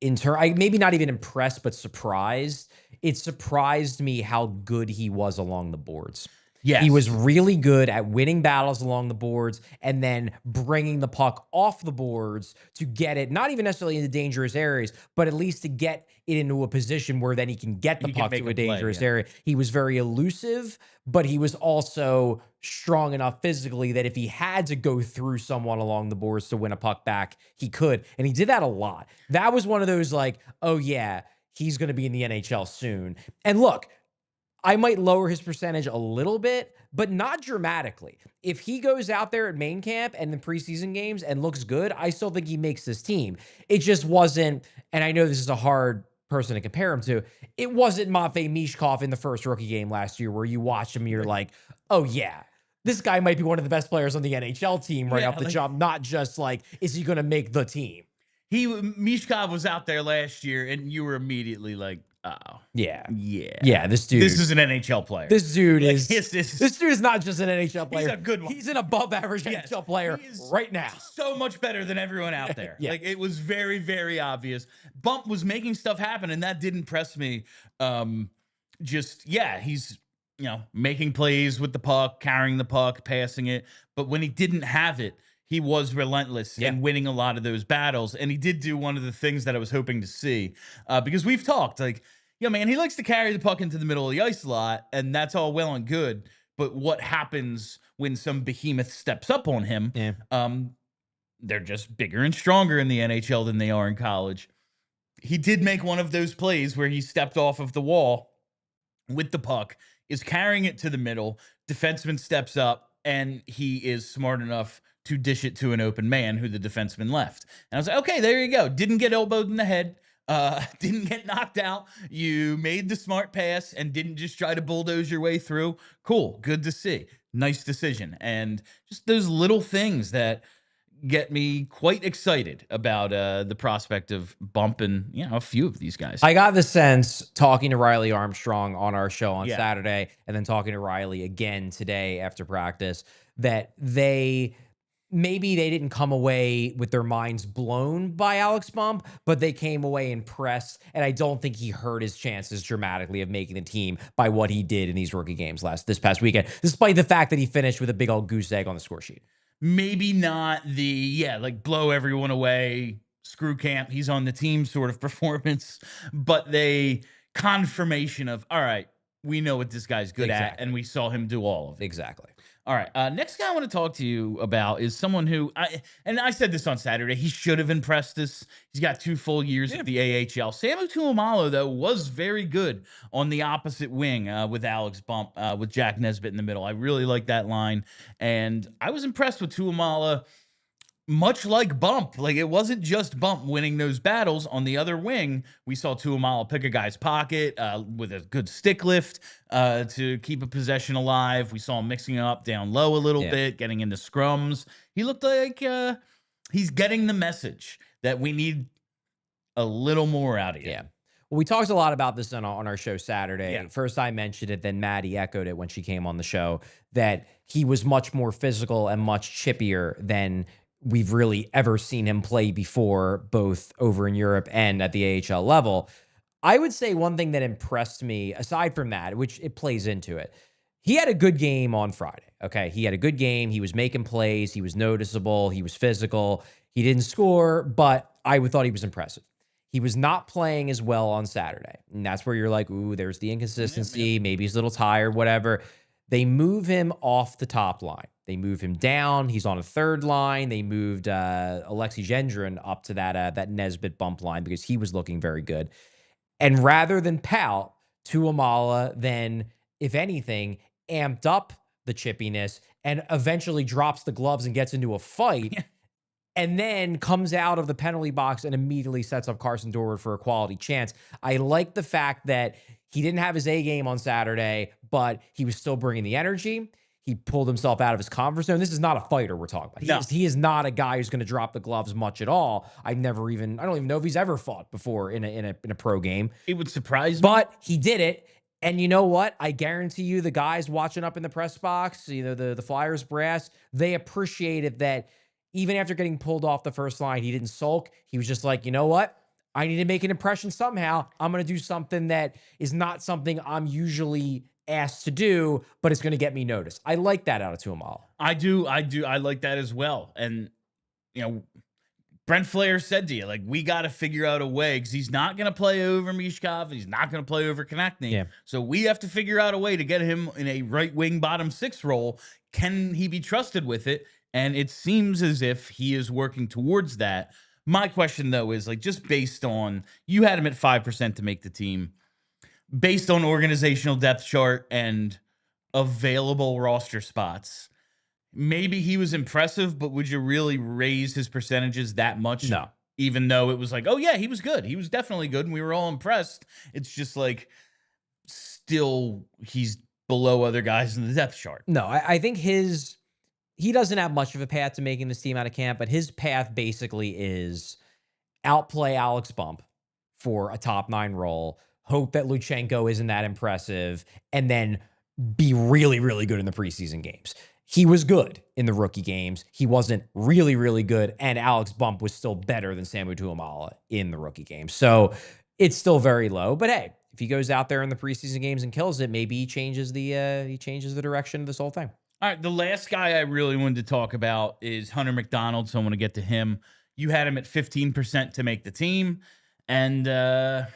maybe not even impressed, but surprised. It surprised me how good he was along the boards. He was Yes. really good at winning battles along the boards and then bringing the puck off the boards to get it, not even necessarily into dangerous areas, but at least to get it into a position where then he can get the He can puck make to a a play, dangerous yeah. area. He was very elusive, but he was also strong enough physically that if he had to go through someone along the boards to win a puck back, he could. And he did that a lot. That was one of those like, oh yeah, he's going to be in the NHL soon. And look, I might lower his percentage a little bit, but not dramatically. If he goes out there at main camp and the preseason games and looks good, I still think he makes this team. It just wasn't, and I know this is a hard person to compare him to, it wasn't Matvei Michkov in the first rookie game last year where you watch him, you're like, oh yeah, this guy might be one of the best players on the NHL team right Yeah, off the jump, not just like, is he going to make the team? Mishkov was out there last year, and you were immediately like, oh, Yeah. yeah. Yeah, this This dude. is an NHL player. This dude Like, is this this dude is not just an NHL player. a good one. He's an above average Yes, NHL player he is right now. so much better than everyone out there. Yeah. Like, it was very, very obvious. Bump was making stuff happen, and that did impress me. He's making plays with the puck, carrying the puck, passing it. But when he didn't have it, he was relentless Yeah. in winning a lot of those battles. And he did do one of the things that I was hoping to see, because we've talked like, yeah, man, he likes to carry the puck into the middle of the ice a lot, and that's all well and good. But what happens when some behemoth steps up on him? Yeah. They're just bigger and stronger in the NHL than they are in college. He did make one of those plays where he stepped off of the wall with the puck, is carrying it to the middle, defenseman steps up, and he is smart enough to dish it to an open man who the defenseman left. And I was like, okay, there you go. Didn't get elbowed in the head. Didn't get knocked out. You made the smart pass and didn't just try to bulldoze your way through. Cool. Good to see. Nice decision. And just those little things that get me quite excited about the prospect of bumping, a few of these guys. I got the sense talking to Riley Armstrong on our show on Yeah. Saturday and then talking to Riley again today after practice that maybe they didn't come away with their minds blown by Alex Bump, but they came away impressed. And I don't think he hurt his chances dramatically of making the team by what he did in these rookie games this past weekend, despite the fact that he finished with a big old goose egg on the score sheet. Maybe not the, blow everyone away, screw camp, he's on the team sort of performance, but confirmation of, all right, we know what this guy's good at, and we saw him do all of it. Exactly. All right. Next guy I want to talk to you about is someone who I said this on Saturday. He should have impressed us. He's got 2 full years of the AHL. Samu Tuomaala, though, was very good on the opposite wing with Alex Bump, with Jack Nesbitt in the middle. I really like that line, and I was impressed with Tuomaala. Much like Bump, like it wasn't just Bump winning those battles. On the other wing, we saw Tuomaala pick a guy's pocket with a good stick lift to keep a possession alive. We saw him mixing it up down low a little bit, getting into scrums. He looked like he's getting the message that we need a little more out of you. Yeah. Well, we talked a lot about this on our show Saturday. Yeah. First, I mentioned it, then Maddie echoed it when she came on the show, that he was much more physical and much chippier than we've really ever seen him play before, both over in Europe and at the AHL level. I would say one thing that impressed me, aside from that, which it plays into it, he had a good game on Friday. Okay. He had a good game. He was making plays. He was noticeable. He was physical. He didn't score, but I thought he was impressive. He was not playing as well on Saturday. And that's where you're like, ooh, there's the inconsistency. Maybe he's a little tired, whatever. They move him off the top line. They move him down. He's on a third line. They moved Alexis Gendron up to that Nesbitt bump line because he was looking very good. And rather than pout, Tuomaala then, if anything, amped up the chippiness and eventually drops the gloves and gets into a fight. And then comes out of the penalty box and immediately sets up Carson Bjarnason for a quality chance. I like the fact that he didn't have his A game on Saturday, but he was still bringing the energy. He pulled himself out of his comfort zone. This is not a fighter we're talking about. He is not a guy who's going to drop the gloves much at all. I don't even know if he's ever fought before in a pro game. It would surprise me. But he did it. And you know what? I guarantee you the guys watching up in the press box, the Flyers brass, they appreciated that even after getting pulled off the first line, he didn't sulk. He was just like, you know what? I need to make an impression somehow. I'm going to do something that is not something I'm usually asked to do, but it's going to get me noticed. I like that out of Tuomaala. I do. I like that as well. And, you know, Brent Flair said to you, like, we got to figure out a way because he's not going to play over Michkov. He's not going to play over Konechny. Yeah. So we have to figure out a way to get him in a right wing bottom six role. Can he be trusted with it? And it seems as if he is working towards that. My question, though, is like just based on you had him at 5% to make the team, based on organizational depth chart and available roster spots. Maybe he was impressive, but would you really raise his percentages that much? No. Even though it was like, oh, yeah, he was good. He was definitely good, and we were all impressed. It's just like still he's below other guys in the depth chart. No, I think he doesn't have much of a path to making this team out of camp, but his path basically is outplay Alex Bump for a top 9 role, hope that Luchanko isn't that impressive, and then be really, really good in the preseason games. He was good in the rookie games. He wasn't really, really good, and Alex Bump was still better than Samu Tuomaala in the rookie games. So it's still very low, but hey, if he goes out there in the preseason games and kills it, maybe he changes the direction of this whole thing. All right, the last guy I really wanted to talk about is Hunter McDonald, so I want to get to him. You had him at 15% to make the team, and I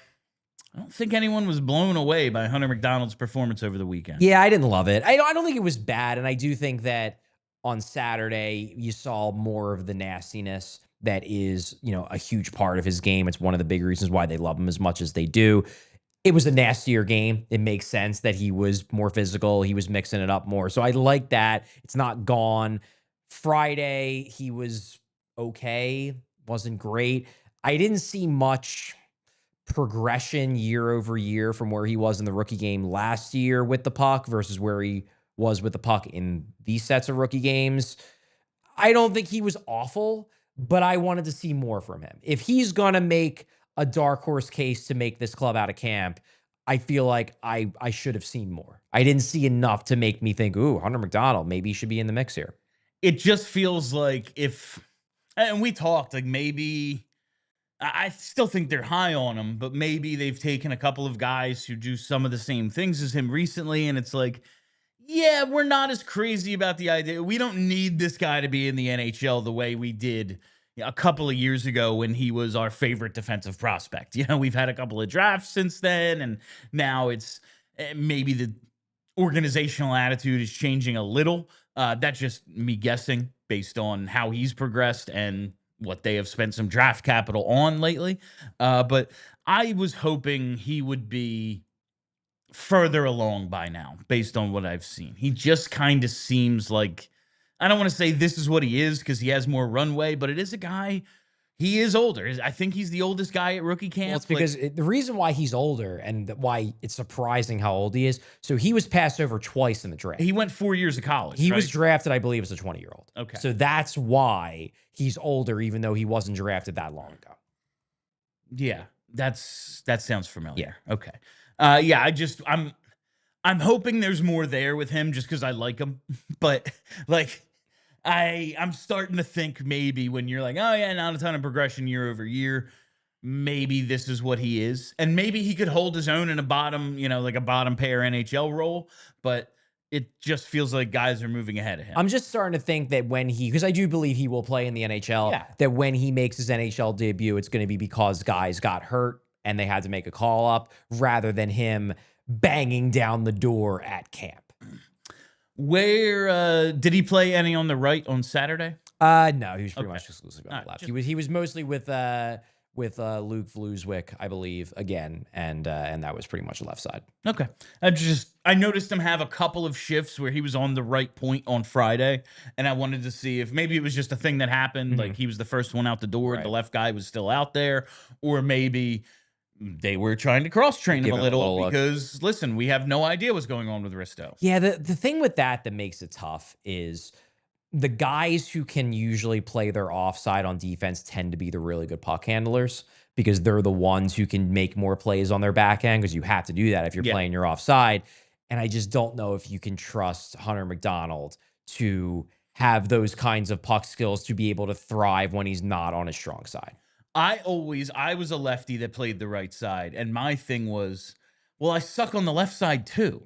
don't think anyone was blown away by Hunter McDonald's performance over the weekend. Yeah, I didn't love it. I don't think it was bad, and I do think that on Saturday you saw more of the nastiness that is, a huge part of his game. It's one of the big reasons why they love him as much as they do. It was a nastier game. It makes sense that he was more physical. He was mixing it up more. So I like that. It's not gone. Friday, he was okay. Wasn't great. I didn't see much progression year over year from where he was in the rookie game last year with the puck versus where he was with the puck in these sets of rookie games. I don't think he was awful, but I wanted to see more from him. If he's going to make a dark horse case to make this club out of camp, I feel like I should have seen more. I didn't see enough to make me think, ooh, Hunter McDonald, maybe he should be in the mix here. It just feels like and we talked, like maybe, I still think they're high on him, but maybe they've taken a couple of guys who do some of the same things as him recently, and it's like, yeah, we're not as crazy about the idea. We don't need this guy to be in the NHL the way we did a couple of years ago when he was our favorite defensive prospect. We've had a couple of drafts since then, and now it's maybe the organizational attitude is changing a little. That's just me guessing based on how he's progressed and what they have spent some draft capital on lately. But I was hoping he would be further along by now based on what I've seen. He just kind of seems like, I don't want to say this is what he is because he has more runway, but it is a guy. He is older. I think he's the oldest guy at rookie camp. Well, it's because the reason why he's older and why it's surprising how old he is. So he was passed over twice in the draft. He went 4 years of college. He was drafted, I believe, as a 20-year-old. Okay. So that's why he's older, even though he wasn't drafted that long ago. Yeah, that sounds familiar. Yeah. Okay. I'm hoping there's more there with him just because I like him. But like, I'm starting to think maybe when you're like, oh yeah, not a ton of progression year over year, maybe this is what he is. And maybe he could hold his own in a bottom, like a bottom pair NHL role, but it just feels like guys are moving ahead of him. I'm just starting to think that because I do believe he will play in the NHL, that when he makes his NHL debut, it's going to be because guys got hurt and they had to make a call up rather than him banging down the door at camp. Where did he play any on the right on Saturday? No, he was pretty much exclusively on the left. He was mostly with Luke Vluswick, I believe, again, and that was pretty much the left side. Okay. I noticed him have a couple of shifts where he was on the right point on Friday, and I wanted to see if maybe it was just a thing that happened, like he was the first one out the door, the left guy was still out there, or maybe they were trying to cross-train him a little because, listen, we have no idea what's going on with Risto. Yeah, the thing with that makes it tough is the guys who can usually play their offside on defense tend to be the really good puck handlers because they're the ones who can make more plays on their back end because you have to do that if you're playing your offside. And I just don't know if you can trust Hunter McDonald to have those kinds of puck skills to be able to thrive when he's not on his strong side. I was a lefty that played the right side, and my thing was, well, I suck on the left side too.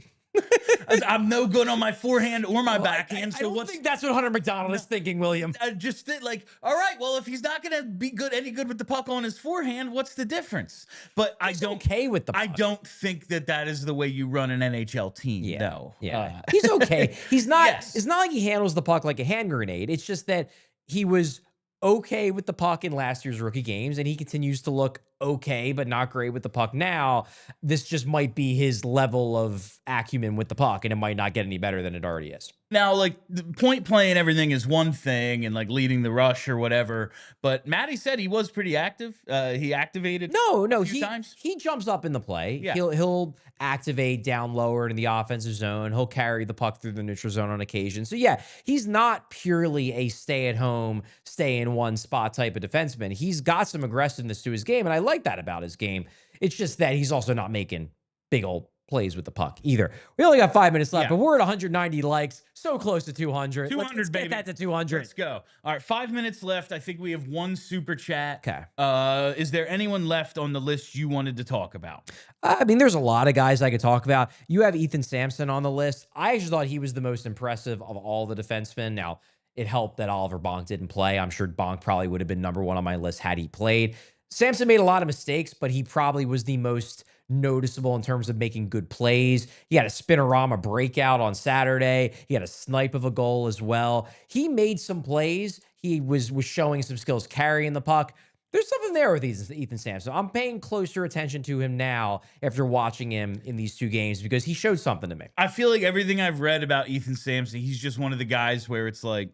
I'm no good on my forehand or my Well, backhand. I So don't think that's what Hunter McDonald is thinking, William. just like, all right, well, if he's not going to be any good with the puck on his forehand, what's the difference? But He's okay with the puck. I don't think that is the way you run an NHL team. Yeah, No. yeah, he's okay. He's not. Yes. It's not like he handles the puck like a hand grenade. It's just that he was okay with the puck in last year's rookie games, and he continues to look okay, but not great with the puck now. This just might be his level of acumen with the puck, and it might not get any better than it already is. Now, like, the point play and everything is one thing, and like leading the rush or whatever. But Matty said he was pretty active. He activated. No, a few times. he jumps up in the play. Yeah. He'll activate down lower in the offensive zone. He'll carry the puck through the neutral zone on occasion. So yeah, he's not purely a stay-at-home, stay-in-one spot type of defenseman. He's got some aggressiveness to his game, and I like that about his game. It's just that he's also not making big old plays with the puck either. We only got 5 minutes left, but we're at 190 likes, so close to 200. 200, let's baby. Get that to 200. Let's go. All right, 5 minutes left. I think we have one super chat. Okay. Is there anyone left on the list you wanted to talk about? I mean, there's a lot of guys I could talk about. You have Ethan Samson on the list. I actually thought he was the most impressive of all the defensemen. Now, it helped that Oliver Bonk didn't play. I'm sure Bonk probably would have been number one on my list had he played. Samson made a lot of mistakes, but he probably was the most noticeable in terms of making good plays. He had a spinorama breakout on Saturday. He had a snipe of a goal as well. He made some plays. He was showing some skills carrying the puck. There's something there with Ethan Samson. I'm paying closer attention to him now after watching him in these two games because he showed something to me. I feel like everything I've read about Ethan Samson, he's just one of the guys where it's like,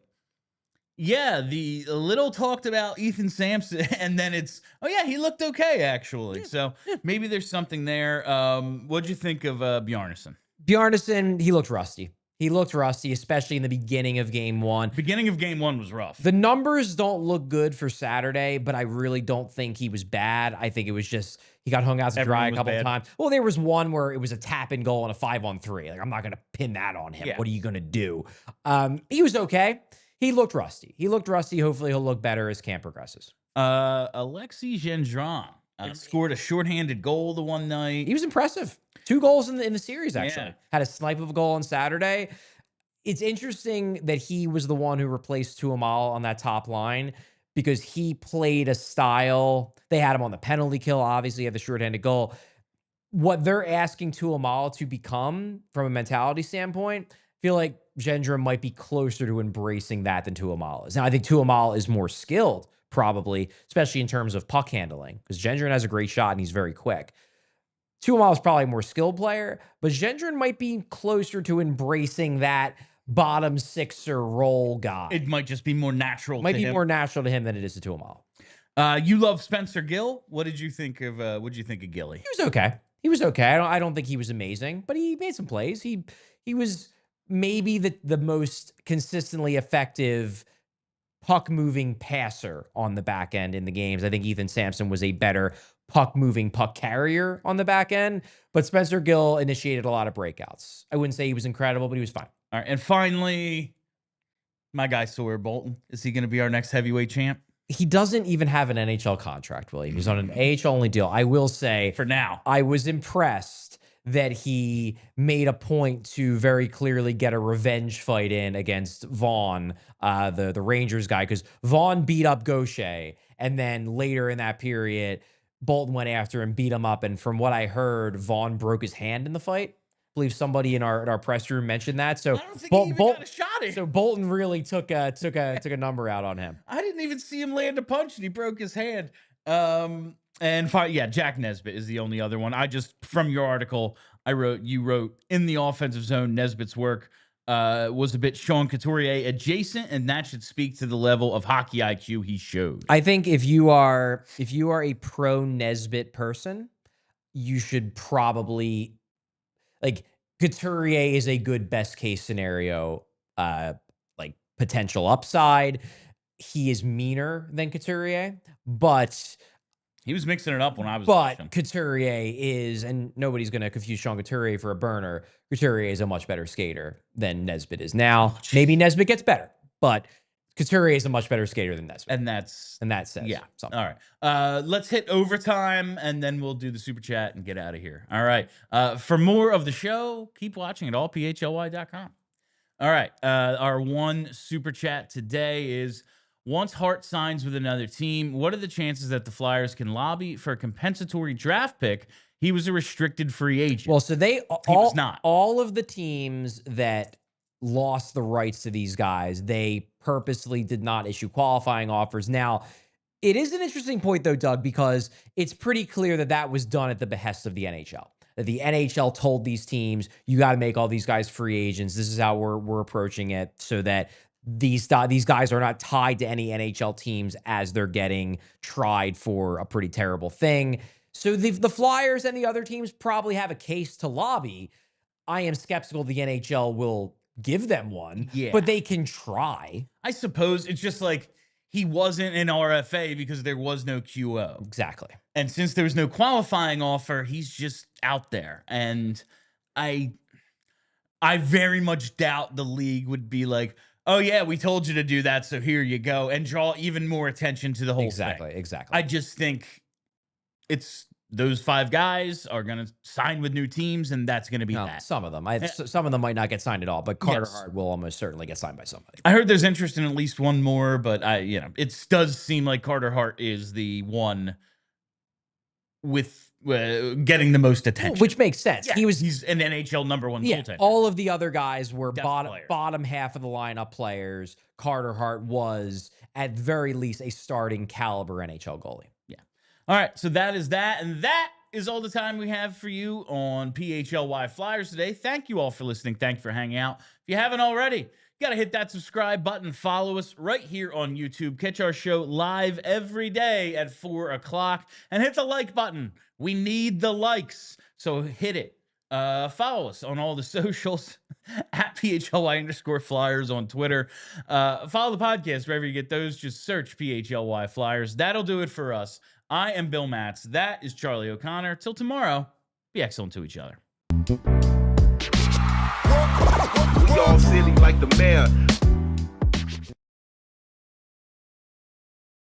yeah, the little talked about Ethan Samson, and then it's, oh yeah, he looked okay actually. So maybe there's something there. What'd you think of Bjarnason? Bjarnason, he looked rusty. He looked rusty, especially in the beginning of game one. Beginning of game one was rough. The numbers don't look good for Saturday, but I really don't think he was bad. I think it was just he got hung out to dry a couple of times. Well, there was one where it was a tap-in goal and a 5-on-3. Like, I'm not going to pin that on him. Yeah. What are you going to do? He was okay. He looked rusty. Hopefully he'll look better as camp progresses. Alexis Gendron scored a shorthanded goal the one night. He was impressive. 2 goals in the series, actually. Yeah. Had a snipe of a goal on Saturday. It's interesting that he was the one who replaced Tuomaala on that top line because he played a style. They had him on the penalty kill. Obviously, he had the shorthanded goal. What they're asking Tuomaala to become from a mentality standpoint, I feel like Gendron might be closer to embracing that than Tuomaala is. Now, I think Tuomaala is more skilled, probably, especially in terms of puck handling, because Gendron has a great shot and he's very quick. Tuomaala is probably a more skilled player, but Gendron might be closer to embracing that bottom sixer role guy. It might just be more natural. Might be more natural to him than it is to Tuomaala. You love Spencer Gill. What did you think of? What did you think of Gilly? He was okay. He was okay. I don't think he was amazing, but he made some plays. He was maybe the most consistently effective puck moving passer on the back end in the games. I think Ethan Samson was a better puck moving puck carrier on the back end, but Spencer Gill initiated a lot of breakouts. I wouldn't say he was incredible, but he was fine. All right, and finally, my guy Sawyer Bolton. Is he going to be our next heavyweight champ? He doesn't even have an NHL contract, William. He's on an AHL only deal. I will say, for now, I was impressed that he made a point to very clearly get a revenge fight in against Vaughn, the Rangers guy, because Vaughn beat up Gaucher, and then later in that period, Bolton went after him, beat him up, and from what I heard, Vaughn broke his hand in the fight. I believe somebody in our press room mentioned that. So I don't think he even got a shot in. So Bolton really took a number out on him. I didn't even see him land a punch, and he broke his hand. Yeah, Jack Nesbitt is the only other one. I just, from your article, you wrote in the offensive zone, Nesbitt's work was a bit Sean Couturier adjacent, and that should speak to the level of hockey IQ he showed. I think if you are a pro Nesbitt person, you should probably, like, Couturier is a good best case scenario, like potential upside. He is meaner than Couturier, but he was mixing it up when I was watching. But Couturier is, and nobody's going to confuse Sean Couturier for a burner. Couturier is a much better skater than Nesbitt is now. Maybe Nesbitt gets better, but Couturier is a much better skater than Nesbitt. And that says yeah. Something. All right. Let's hit overtime, and then we'll do the super chat and get out of here. All right. For more of the show, keep watching at allphly.com. All right. Our one super chat today is, once Hart signs with another team, what are the chances that the Flyers can lobby for a compensatory draft pick? He was a restricted free agent. Well, so he was not. All of the teams that lost the rights to these guys, they purposely did not issue qualifying offers. Now, it is an interesting point, though, Doug, because it's pretty clear that that was done at the behest of the NHL. That the NHL told these teams, you got to make all these guys free agents. This is how we're approaching it, so that these guys are not tied to any NHL teams as they're getting tried for a pretty terrible thing. So the Flyers and the other teams probably have a case to lobby. I am skeptical the NHL will give them one, but they can try. I suppose it's just like he wasn't an RFA because there was no QO. Exactly. And since there was no qualifying offer, he's just out there. And I very much doubt the league would be like, oh, yeah, we told you to do that, so here you go, and draw even more attention to the whole thing. Exactly. I just think it's those 5 guys are going to sign with new teams, and that's going to be that. Some of them. Some of them might not get signed at all, but Carter Hart will almost certainly get signed by somebody. I heard there's interest in at least one more, but it does seem like Carter Hart is the one with getting the most attention, which makes sense. Yeah, he's an NHL number 1 goaltender. All of the other guys were bottom half of the lineup players. Carter Hart was at very least a starting caliber NHL goalie. Yeah. All right, so that is that, and that is all the time we have for you on PHLY Flyers today. Thank you all for listening. Thank you for hanging out. If you haven't already, you got to hit that subscribe button. Follow us right here on YouTube. Catch our show live every day at 4 o'clock. And hit the like button. We need the likes, so hit it. Follow us on all the socials at PHLY_Flyers on Twitter. Follow the podcast wherever you get those. Just search PHLY Flyers. That'll do it for us. I am Bill Matz. That is Charlie O'Connor. Till tomorrow, be excellent to each other. We all silly like the mayor.